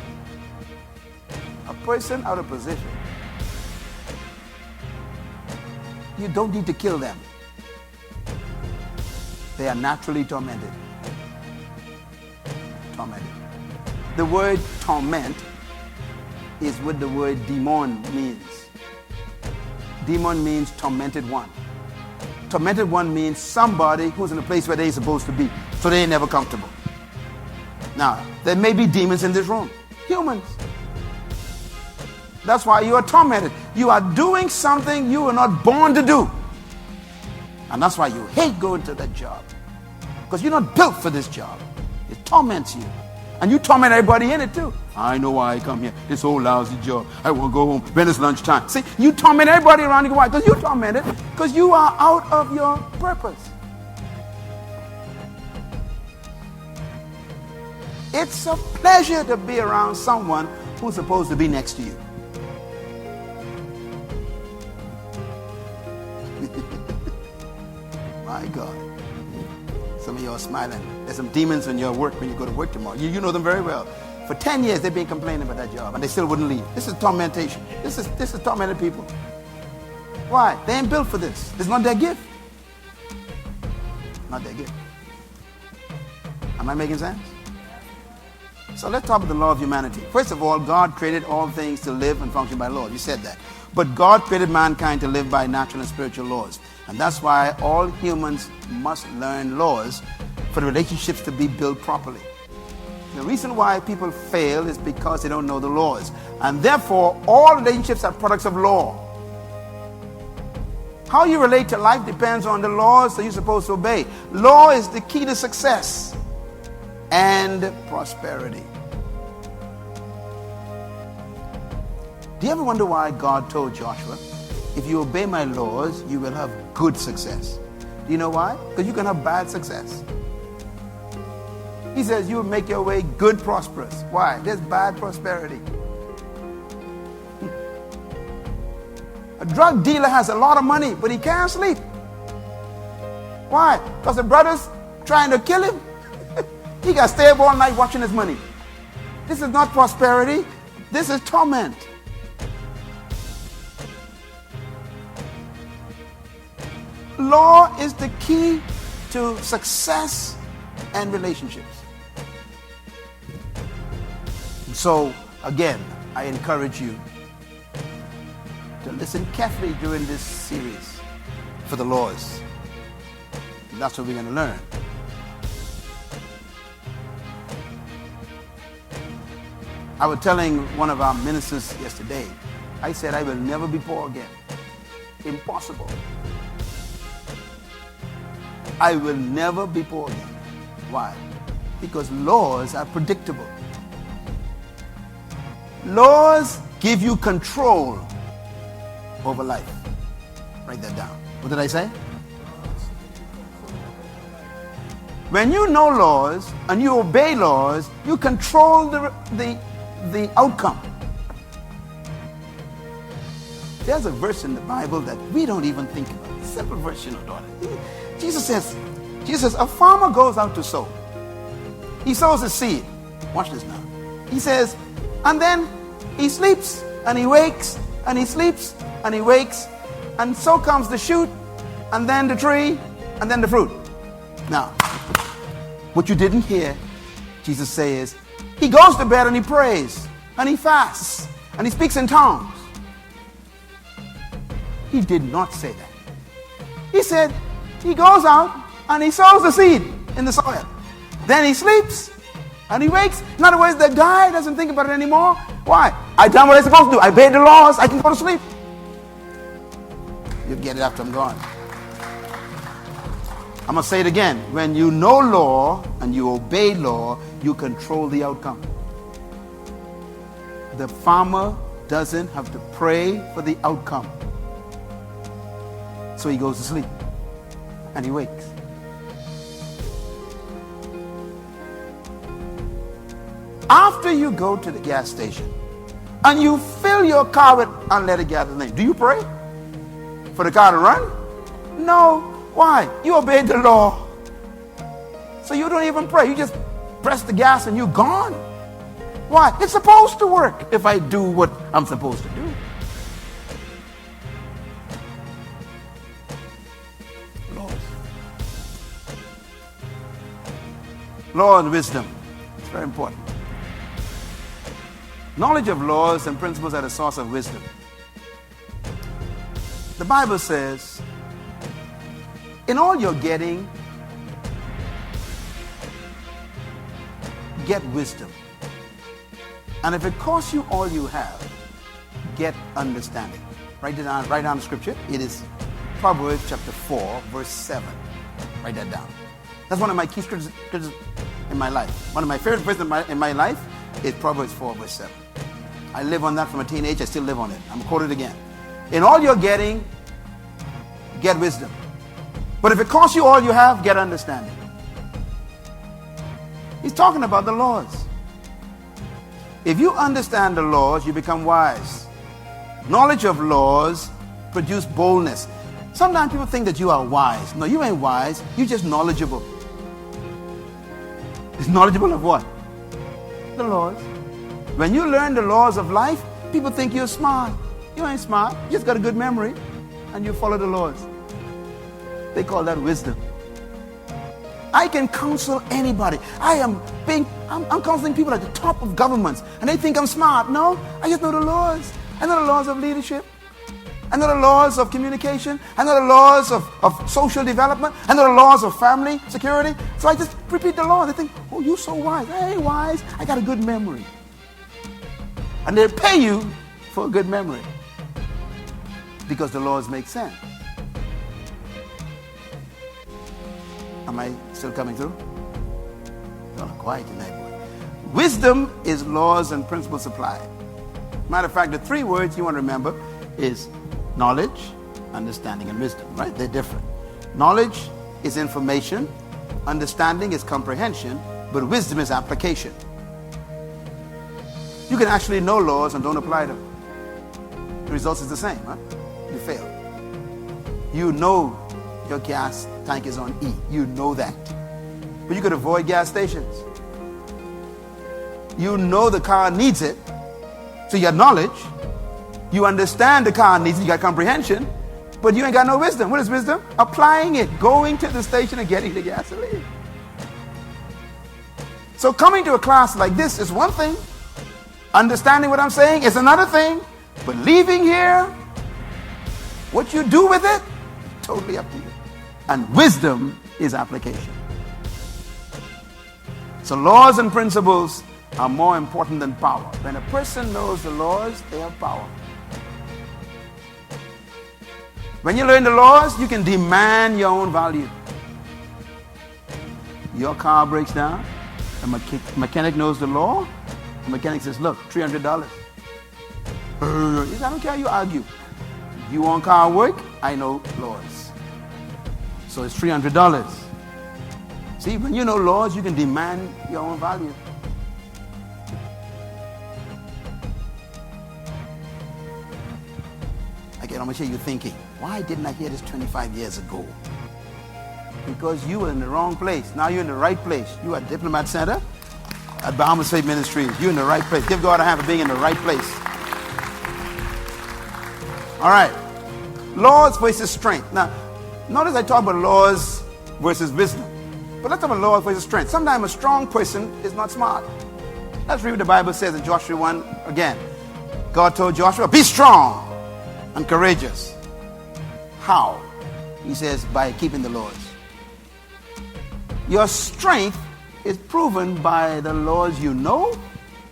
a person out of position. You don't need to kill them. They are naturally tormented. Tormented. The word torment is what the word demon means. Demon means tormented one. Tormented one means somebody who's in a place where they're supposed to be, so they ain't never comfortable. Now, there may be demons in this room. Humans. That's why you are tormented. You are doing something you were not born to do. And that's why you hate going to that job. Because you're not built for this job. It torments you. And you torment everybody in it too. I know why I come here. This whole lousy job. I want to go home when it's lunchtime. See, you torment everybody around you. Why? Because you're tormented. Because you are out of your purpose. It's a pleasure to be around someone who's supposed to be next to you. My God. Some of you are smiling. There's some demons in your work when you go to work tomorrow. You know them very well. For 10 years they've been complaining about that job and they still wouldn't leave. This is tormentation. This is tormented people. Why? They ain't built for this. It's not their gift. Not their gift. Am I making sense? So let's talk about the law of humanity. First of all, God created all things to live and function by law. You said that. But God created mankind to live by natural and spiritual laws. And that's why all humans must learn laws for the relationships to be built properly. The reason why people fail is because they don't know the laws. And therefore, all relationships are products of law. How you relate to life depends on the laws that you're supposed to obey. Law is the key to success and prosperity. Do you ever wonder why God told Joshua, if you obey my laws, you will have good success? Do you know why? Because you can have bad success. He says you will make your way good, prosperous. Why? There's bad prosperity. A drug dealer has a lot of money, but he can't sleep. Why? Because the brother's trying to kill him. He got to stay up all night watching his money. This is not prosperity. This is torment. Law is the key to success and relationships. So, again, I encourage you to listen carefully during this series for the laws. And that's what we're going to learn. I was telling one of our ministers yesterday, I said I will never be poor again. Impossible. I will never be poor again. Why? Because laws are predictable. Laws give you control over life. Write that down. What did I say? When you know laws and you obey laws, you control the outcome. There's a verse in the Bible that we don't even think about. Simple verse, daughter. Jesus says, a farmer goes out to sow. He sows a seed. Watch this now. He says, and then he sleeps and he wakes and he sleeps and he wakes, and so comes the shoot and then the tree and then the fruit. Now, what you didn't hear Jesus say is, he goes to bed and he prays and he fasts and he speaks in tongues. He did not say that. He said he goes out and he sows the seed in the soil. Then he sleeps and he wakes. In other words, the guy doesn't think about it anymore. Why? I done what I'm supposed to do. I obeyed the laws. I can go to sleep. You'll get it after I'm gone. I'm going to say it again. When you know law and you obey law, you control the outcome. The farmer doesn't have to pray for the outcome. So he goes to sleep and he wakes. After you go to the gas station and you fill your car with unleaded gasoline, do you pray for the car to run? No. Why? You obeyed the law. So you don't even pray. You just press the gas and you're gone. Why? It's supposed to work if I do what I'm supposed to do. Law and wisdom. It's very important. Knowledge of laws and principles are the source of wisdom. The Bible says, in all you're getting, get wisdom. And if it costs you all you have, get understanding. Write down the scripture. It is Proverbs chapter 4, verse 7. Write that down. That's one of my key scriptures in my life. One of my favorite verses in my life is Proverbs 4, verse 7. I live on that from a teenage. I still live on it. I'm quoted again. In all you're getting, get wisdom. But if it costs you all you have, get understanding. He's talking about the laws. If you understand the laws, you become wise. Knowledge of laws produce boldness. Sometimes people think that you are wise. No, you ain't wise. You're just knowledgeable. It's knowledgeable of what? The laws. When you learn the laws of life, people think you're smart. You ain't smart. You just got a good memory and you follow the laws. They call that wisdom. I can counsel anybody. I'm counseling people at the top of governments and they think I'm smart. No, I just know the laws. I know the laws of leadership. I know the laws of communication. I know the laws of social development. I know the laws of family security. So I just repeat the laws. They think, oh, you're so wise. I ain't wise. I got a good memory. And they pay you for a good memory because the laws make sense. Am I still coming through? You're not quiet tonight, boy. Wisdom is laws and principles supplied. Matter of fact, the three words you want to remember is knowledge, understanding, and wisdom, right? They're different. Knowledge is information, understanding is comprehension, but wisdom is application. You can actually know laws and don't apply them. The result is the same, huh? You fail. You know your gas tank is on E. You know that. But you could avoid gas stations. You know the car needs it, so you got knowledge. You understand the car needs it, you got comprehension, but you ain't got no wisdom. What is wisdom? Applying it, going to the station and getting the gasoline. So coming to a class like this is one thing. Understanding what I'm saying is another thing. But leaving here, what you do with it, totally up to you. And wisdom is application. So laws and principles are more important than power. When a person knows the laws, they have power. When you learn the laws, you can demand your own value. Your car breaks down, the mechanic knows the law. The mechanic says, look, $300. I don't care how you argue. You want car work? I know laws. So it's $300. See, when you know laws, you can demand your own value. Again, I'm going to show you thinking, why didn't I hear this 25 years ago? Because you were in the wrong place. Now you're in the right place. You at Diplomat Center, at Bahamas Faith Ministries. You're in the right place. Give God a hand for being in the right place. All right. Laws versus strength. Now, notice I talk about laws versus wisdom. But let's talk about laws versus strength. Sometimes a strong person is not smart. Let's read what the Bible says in Joshua 1 again. God told Joshua, be strong and courageous. How? He says, by keeping the laws. Your strength is proven by the laws you know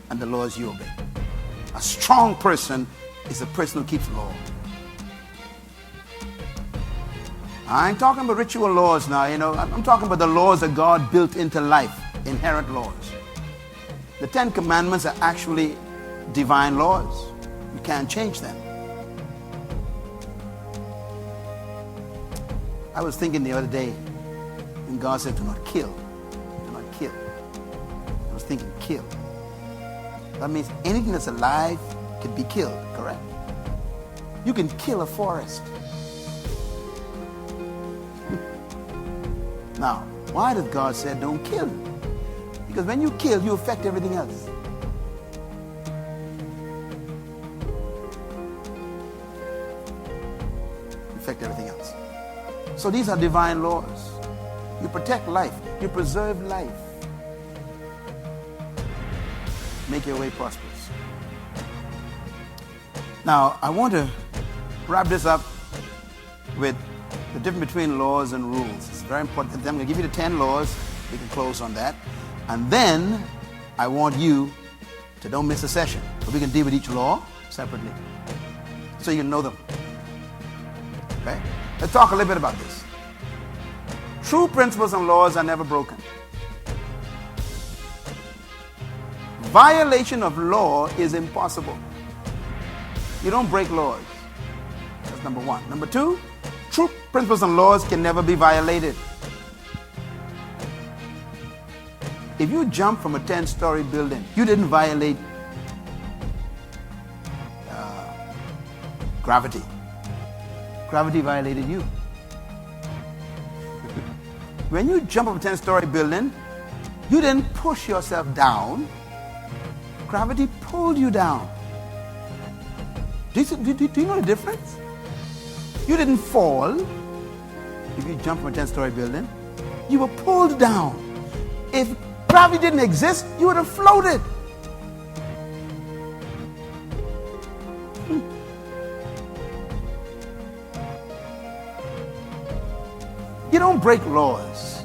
and the laws you obey. A strong person is a person who keeps law. I ain't talking about ritual laws now, I'm talking about the laws that God built into life, inherent laws. The 10 Commandments are actually divine laws. You can't change them. I was thinking the other day, and God said, do not kill. Do not kill. I was thinking, kill. That means anything that's alive can be killed, correct? You can kill a forest. Now, why does God say don't kill? Because when you kill, you affect everything else. You affect everything else. So these are divine laws. You protect life. You preserve life. make your way prosperous. Now, I want to wrap this up with the difference between laws and rules. It's very important. I'm going to give you the 10 laws. We can close on that. And then I want you to don't miss a session. But we can deal with each law separately so you can know them. Okay? Let's talk a little bit about this. True principles and laws are never broken. Violation of law is impossible. You don't break laws. That's number one. Number two, true principles and laws can never be violated. If you jump from a 10-story building, you didn't violate gravity. Gravity violated you. When you jump from a 10-story building, you didn't push yourself down. Gravity pulled you down. Do you know the difference? You didn't fall. If you jump from a 10-story building, you were pulled down. If gravity didn't exist, you would have floated. You don't break laws.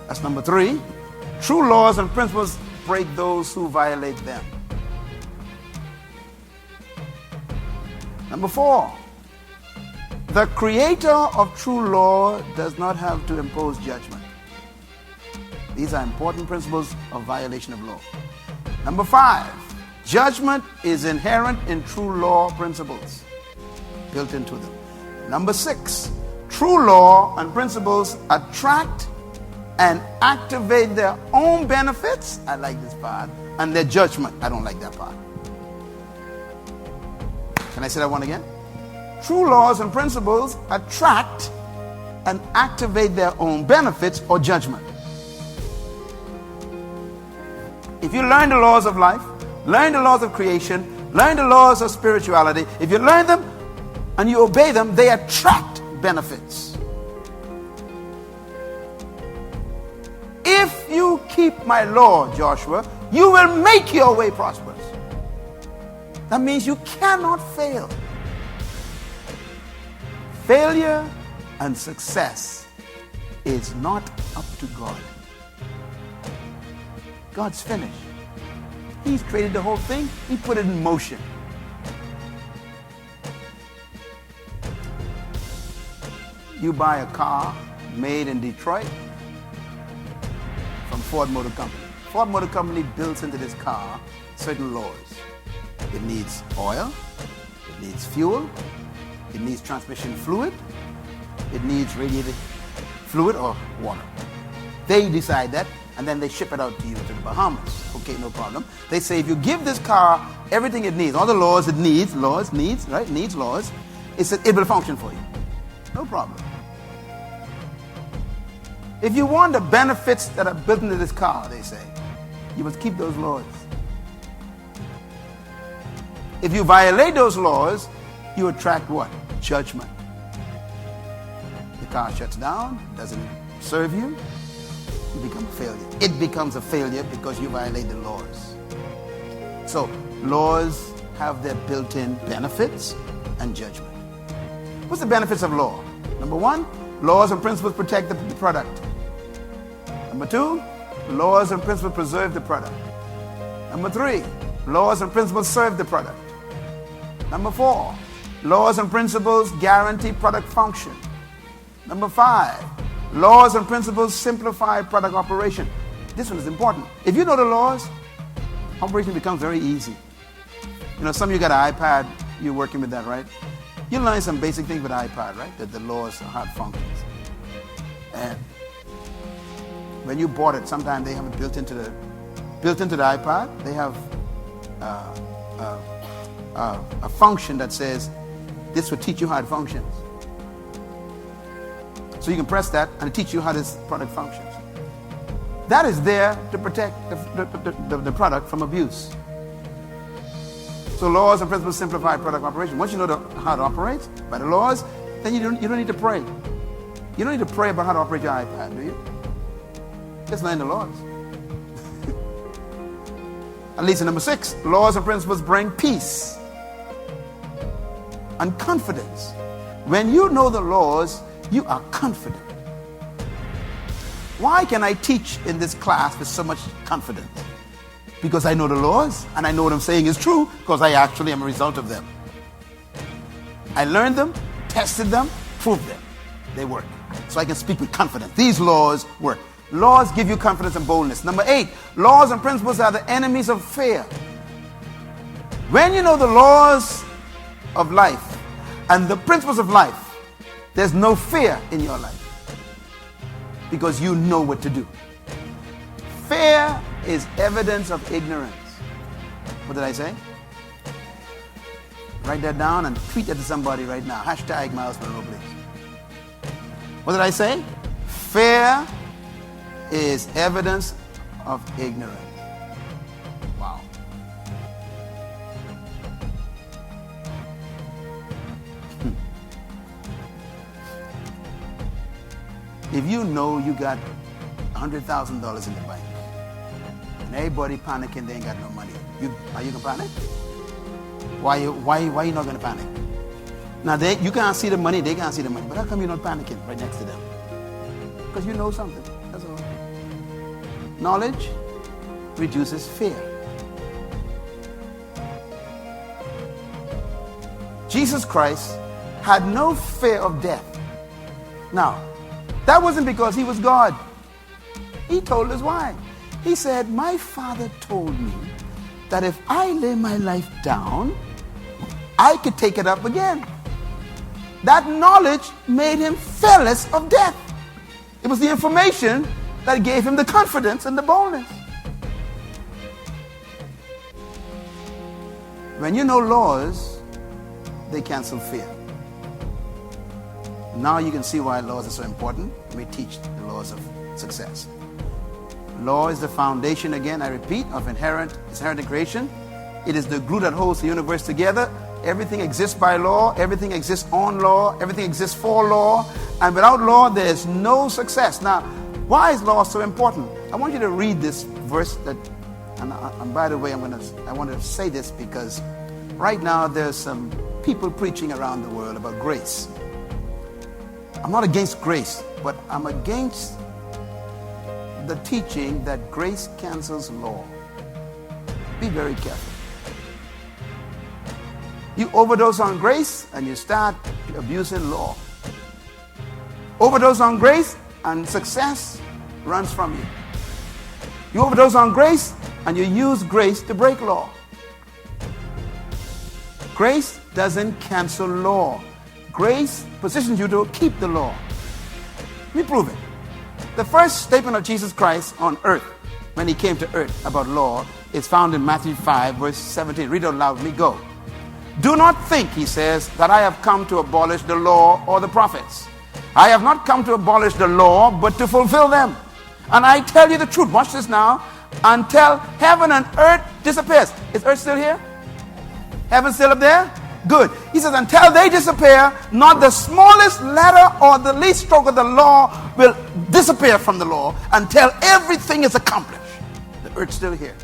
That's number three. True laws and principles break those who violate them. Number four, the creator of true law does not have to impose judgment. These are important principles of violation of law. Number five, judgment is inherent in true law principles, built into them. Number six, true law and principles attract and activate their own benefits. I like this part. And their judgment. I don't like that part. Can I say that one again? True laws and principles attract and activate their own benefits or judgment. If you learn the laws of life, learn the laws of creation, learn the laws of spirituality, if you learn them and you obey them, they attract benefits. If you keep my law, Joshua, you will make your way prosperous. That means you cannot fail. Failure and success is not up to God. God's finished. He's created the whole thing. He put it in motion. You buy a car made in Detroit from Ford Motor Company. Ford Motor Company builds into this car certain laws. It needs oil, it needs fuel, it needs transmission fluid, it needs radiator fluid or water. They decide that, and then they ship it out to you to the Bahamas. Okay, no problem. They say if you give this car everything it needs, all the laws it needs, needs laws, it will function for you. No problem. If you want the benefits that are built into this car, they say, you must keep those laws. If you violate those laws, you attract what? Judgment. The car shuts down, doesn't serve you, you become a failure. It becomes a failure because you violate the laws. So, laws have their built-in benefits and judgment. What's the benefits of law? Number one, laws and principles protect the product. Number two, laws and principles preserve the product. Number three, laws and principles serve the product. Number four, laws and principles guarantee product function. Number five, laws and principles simplify product operation. This one is important. If you know the laws, operation becomes very easy. You know, some of you got an iPad, you're working with that, right? You learn some basic things with iPad, right? That the laws are how it functions. And when you bought it, sometimes they have it built into the iPad. They have a function that says this will teach you how it functions. So you can press that and it teach you how this product functions. That is there to protect the product from abuse. So laws and principles simplify product operation. Once you know how it operates by the laws, then you don't need to pray. You don't need to pray about how to operate your iPad, do you? Just learn the laws. That leads to number 6. Laws and principles bring peace and confidence. When you know the laws, you are confident. Why can I teach in this class with so much confidence? Because I know the laws and I know what I'm saying is true, because I actually am a result of them. I learned them, tested them, proved them. They work. So I can speak with confidence. These laws work. Laws give you confidence and boldness. Number 8, laws and principles are the enemies of fear. When you know the laws of life and the principles of life, there's no fear in your life because you know what to do. Fear is evidence of ignorance. What did I say? Write that down and tweet that to somebody right now. Hashtag Myles Munroe, please. What did I say? Fear is evidence of ignorance. Wow. If you know you got $100,000 in the bank and everybody panicking, they ain't got no money, are you gonna panic? Why you not gonna panic? Now you can't see the money, they can't see the money, but how come you're not panicking right next to them? Because you know something. That's all. Knowledge reduces fear. Jesus Christ had no fear of death. Now, that wasn't because he was God. He told us why. He said, my Father told me that if I lay my life down, I could take it up again. That knowledge made him fearless of death. It was the information that gave him the confidence and the boldness. When you know laws, they cancel fear. Now you can see why laws are so important. We teach the laws of success. Law is the foundation, again, I repeat, of inherent creation. It is the glue that holds the universe together. Everything exists by law. Everything exists on law. Everything exists for law. And without law, there is no success. Now, why is law so important? I want you to read this verse and by the way, I want to say this because right now there's some people preaching around the world about grace. I'm not against grace, but I'm against the teaching that grace cancels law. Be very careful. You overdose on grace and you start abusing law. Overdose on grace and success runs from you. You overdose on grace and you use grace to break law. Grace doesn't cancel law. Grace positions you to keep the law. Let me prove it. The first statement of Jesus Christ on earth, when he came to earth about law, is found in Matthew 5, verse 17. Read it out loud with me. Go. Do not think, he says, that I have come to abolish the law or the prophets. I have not come to abolish the law, but to fulfill them. And I tell you the truth, watch this now, until heaven and earth disappears. Is earth still here? Heaven still up there? Good. He says, until they disappear, not the smallest letter or the least stroke of the law will disappear from the law until everything is accomplished. The earth's still here.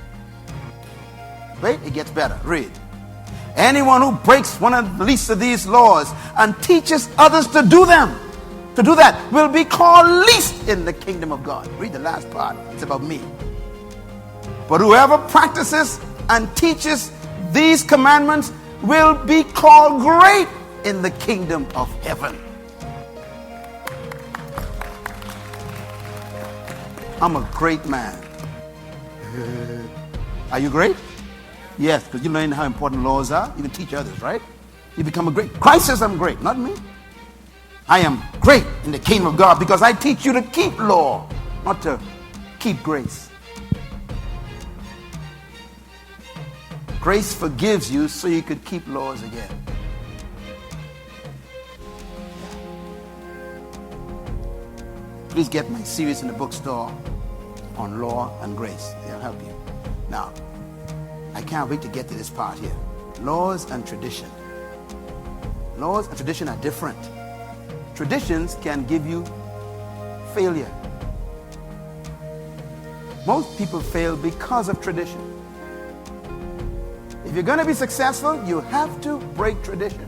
Wait, it gets better. Read. Anyone who breaks one of the least of these laws and teaches others to do that will be called least in the kingdom of God. Read the last part. It's about me. But whoever practices and teaches these commandments will be called great in the kingdom of heaven. I'm a great man. Are you great? Yes, because you learn how important laws are. You can teach others, right? You become a great. Christ says I'm great, not me. I am great in the kingdom of God because I teach you to keep law, not to keep grace. Grace forgives you so you could keep laws again. Please get my series in the bookstore on law and grace. It'll help you. Now, I can't wait to get to this part here. Laws and tradition. Laws and tradition are different. Traditions can give you failure. Most people fail because of tradition. If you're going to be successful, you have to break tradition.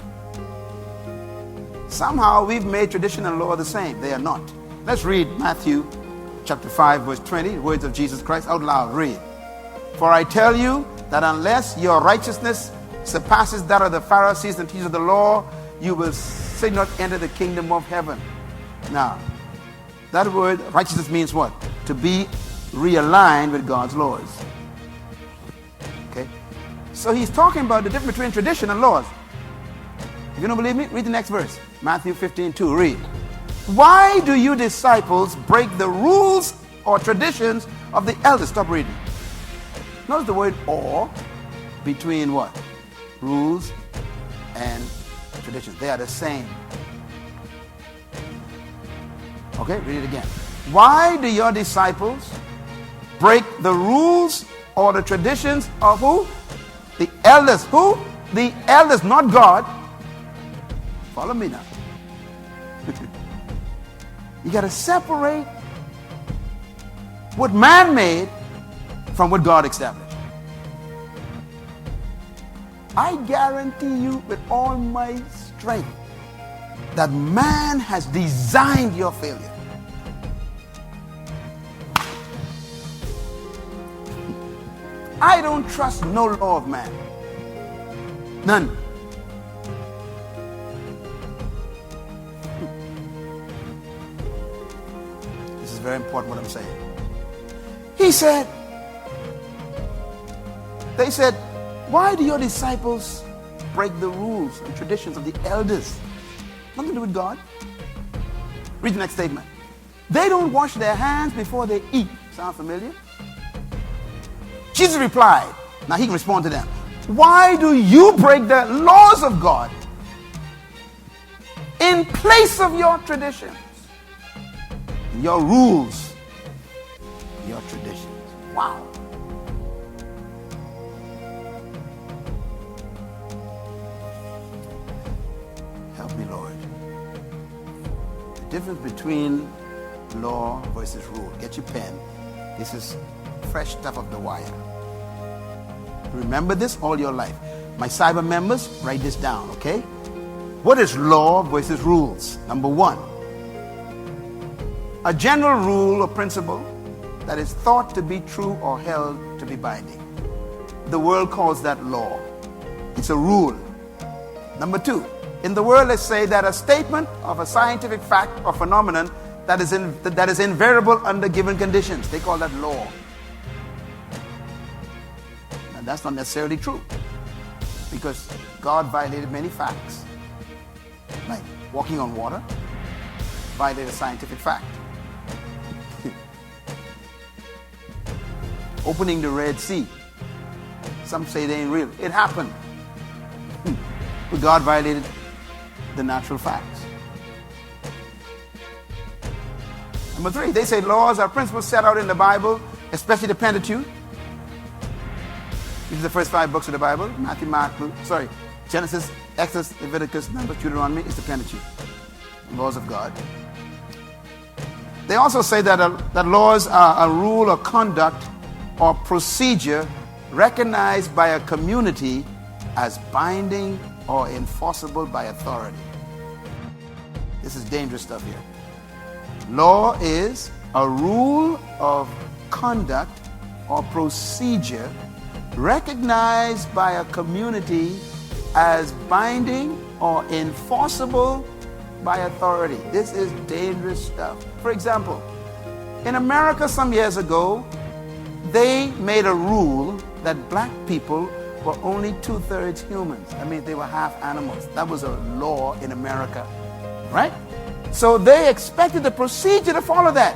Somehow we've made tradition and law the same. They are not. Let's read Matthew chapter 5, verse 20, words of Jesus Christ out loud. Read. For I tell you that unless your righteousness surpasses that of the Pharisees and teachers of the law, you will not enter the kingdom of heaven. Now, that word righteousness means what? To be realigned with God's laws. Okay? So he's talking about the difference between tradition and laws. If you don't believe me, read the next verse. Matthew 15:2. Read. Why do you disciples break the rules or traditions of the elders? Stop reading. Notice the word or between what? Rules and traditions. They are the same. Okay, read it again. Why do your disciples break the rules or the traditions of who? The elders. Who? The elders, not God. Follow me now. You got to separate what man made from what God established. I guarantee you with all my strength that man has designed your failure. I don't trust no law of man. None. This is very important what I'm saying. He said, they said, why do your disciples break the rules and traditions of the elders? Nothing to do with God. Read the next statement. They don't wash their hands before they eat. Sound familiar? Jesus replied. Now he can respond to them. Why do you break the laws of God in place of your traditions? Your rules, your traditions. Wow. Help me, Lord. The difference between law versus rule. Get your pen. This is fresh stuff of the wire. Remember this all your life. My cyber members, write this down, okay? What is law versus rules? Number one, a general rule or principle that is thought to be true or held to be binding. The world calls that law. It's a rule. Number two, in the world, let's say that a statement of a scientific fact or phenomenon that is invariable under given conditions. They call that law. And that's not necessarily true, because God violated many facts. Like walking on water, violated a scientific fact. Opening the Red Sea. Some say they ain't real. It happened. But God violated the natural facts. Number three, they say laws are principles set out in the Bible, especially the Pentateuch. These are the first 5 books of the Bible. Matthew, Mark, Luke, Genesis, Exodus, Leviticus, Numbers, Deuteronomy. It's the Pentateuch. The laws of God. They also say that laws are a rule or conduct or procedure recognized by a community as binding or enforceable by authority. This is dangerous stuff here. Law is a rule of conduct or procedure recognized by a community as binding or enforceable by authority. This is dangerous stuff. For example, in America some years ago, they made a rule that black people were only 2/3 humans. I mean, they were half animals. That was a law in America, right? So they expected the procedure to follow that.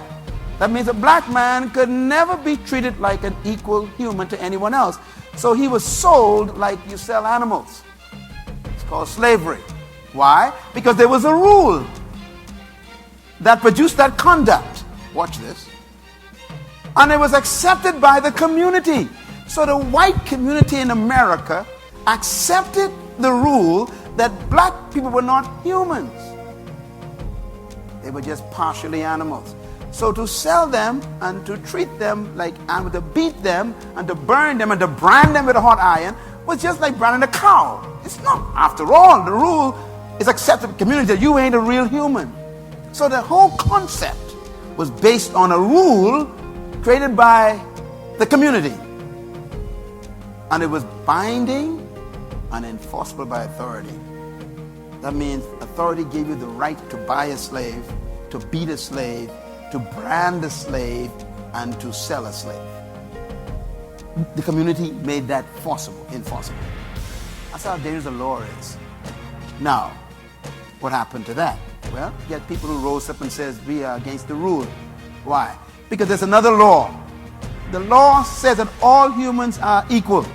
That means a black man could never be treated like an equal human to anyone else. So he was sold like you sell animals. It's called slavery. Why? Because there was a rule that produced that conduct. Watch this. And it was accepted by the community. So the white community in America accepted the rule that black people were not humans. They were just partially animals. So to sell them and to treat them like animals, to beat them and to burn them and to brand them with a hot iron was just like branding a cow. It's not. After all, the rule is accepted in the community that you ain't a real human. So the whole concept was based on a rule created by the community. And it was binding and enforceable by authority. That means authority gave you the right to buy a slave, to beat a slave, to brand a slave, and to sell a slave. The community made that enforceable. That's how dangerous the law is. Now, what happened to that? Well, you get people who rose up and says we are against the rule. Why? Because there's another law. The law says that all humans are equal,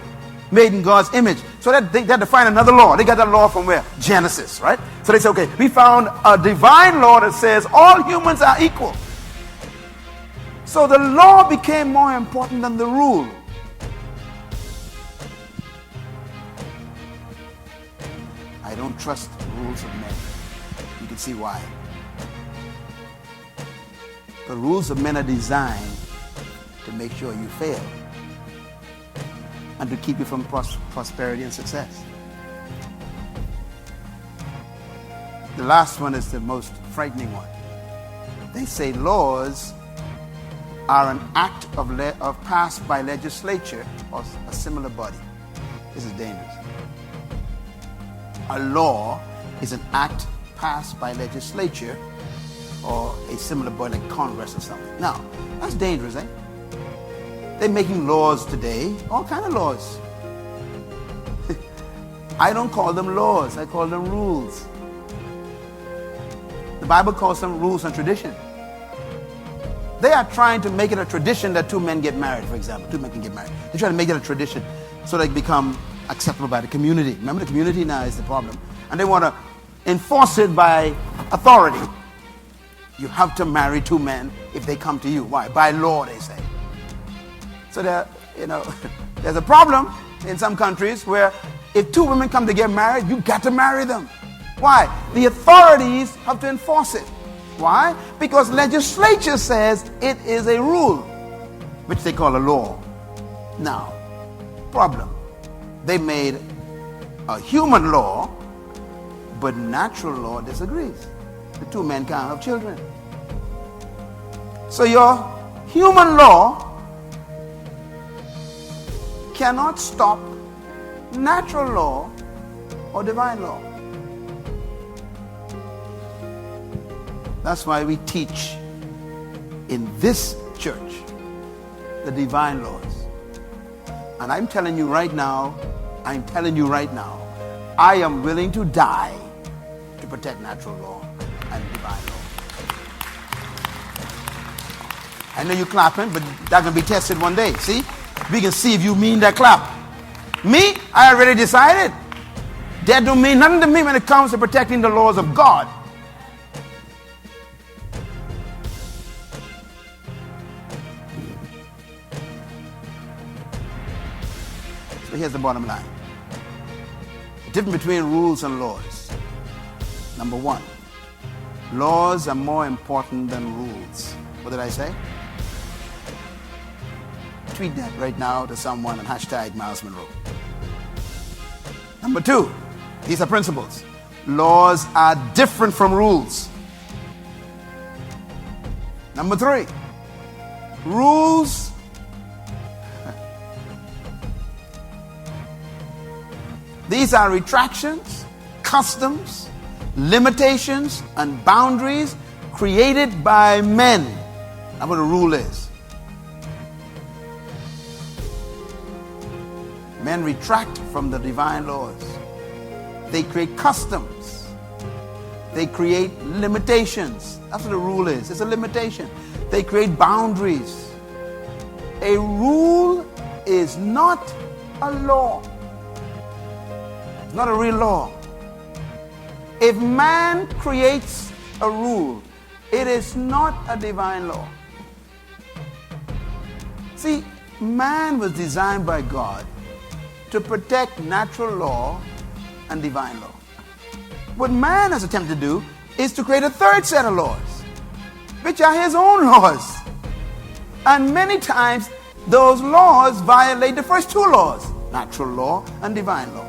made in God's image. So that they had to find another law. They got that law from where? Genesis, right? So they say, okay, we found a divine law that says all humans are equal. So the law became more important than the rule. I don't trust the rules of men. You can see why. The rules of men are designed to make sure you fail and to keep you from prosperity and success. The last one is the most frightening one. They say laws are an act of passed by legislature or a similar body. This is dangerous. A law is an act passed by legislature or a similar body like Congress or something. Now, that's dangerous, eh? They're making laws today, all kind of laws. I don't call them laws, I call them rules. The Bible calls them rules and tradition. They are trying to make it a tradition that two men get married, for example. Two men can get married. They're trying to make it a tradition so they become acceptable by the community. Remember, the community now is the problem. And they want to enforce it by authority. You have to marry two men if they come to you. Why? By law, they say. So there's a problem in some countries where if two women come to get married, you got to marry them. Why? The authorities have to enforce it. Why? Because legislature says it is a rule, which they call a law. Now, problem. They made a human law, but natural law disagrees. The two men can't have children. So your human law cannot stop natural law or divine law. That's why we teach in this church the divine laws. And I'm telling you right now, I am willing to die to protect natural law and divine law. I know you're clapping, but that's going to be tested one day. See? We can see if you mean that clap. Me, I already decided. That don't mean nothing to me when it comes to protecting the laws of God. So here's the bottom line. The difference between rules and laws. Number one, laws are more important than rules. What did I say? Tweet that right now to someone and hashtag Myles Munroe. Number two, these are principles. Laws are different from rules. Number three, rules these are retractions, customs, limitations, and boundaries created by men. That's what a rule is. Men retract from the divine laws. They create customs. They create limitations. That's what a rule is. It's a limitation. They create boundaries. A rule is not a law. It's not a real law. If man creates a rule, it is not a divine law. See, man was designed by God to protect natural law and divine law. What man has attempted to do is to create a third set of laws, which are his own laws. And many times, those laws violate the first two laws. natural law and divine law.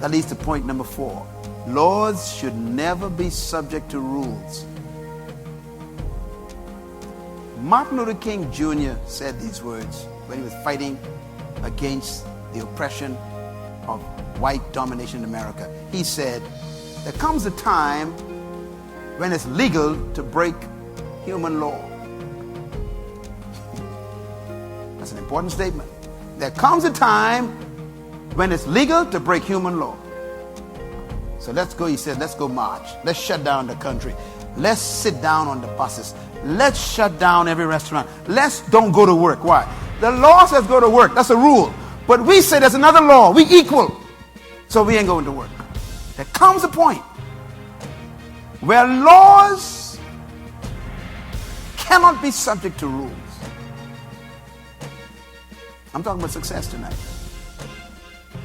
That leads to point number 4. Laws should never be subject to rules. Martin Luther King Jr. said these words when he was fighting against the oppression of white domination in America. He said, there comes a time when it's legal to break human law. That's an important statement. There comes a time when it's legal to break human law. So let's go, he said, let's go march. Let's shut down the country. Let's sit down on the buses. Let's shut down every restaurant. Let's don't go to work. Why? The law says go to work. That's a rule. But we say there's another law. We equal. So we ain't going to work. There comes a point where laws cannot be subject to rules. I'm talking about success tonight.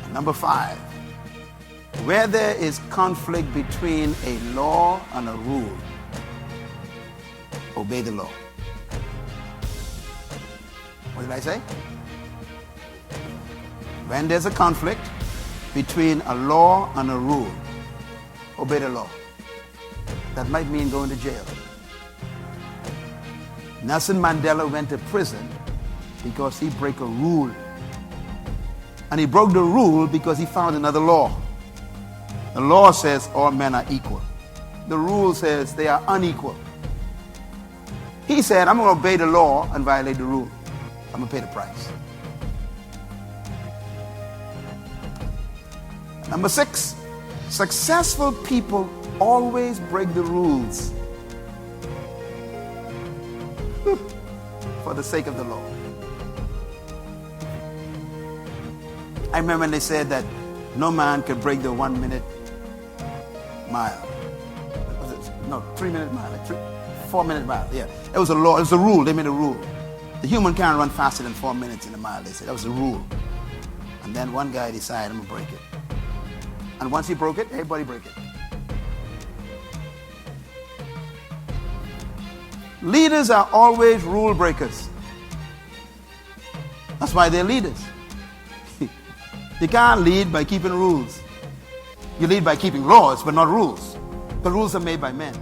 And number 5, where there is conflict between a law and a rule, obey the law. What did I say? When there's a conflict between a law and a rule, obey the law. That might mean going to jail. Nelson Mandela went to prison because he broke a rule. And he broke the rule because he found another law. The law says all men are equal. The rule says they are unequal. He said, I'm going to obey the law and violate the rule. I'm going to pay the price. Number 6, successful people always break the rules for the sake of the law. I remember when they said that no man could break the 1 minute mile. Was it? No, 3 minute mile, like 4 minute mile. Yeah, it was a law. It was a rule. They made a rule. The human can't run faster than 4 minutes in a mile. They said that was the rule. And then one guy decided, I'm gonna break it. And once he broke it, everybody broke it. Leaders are always rule breakers. That's why they're leaders. You can't lead by keeping rules. You lead by keeping laws, but not rules. The rules are made by men.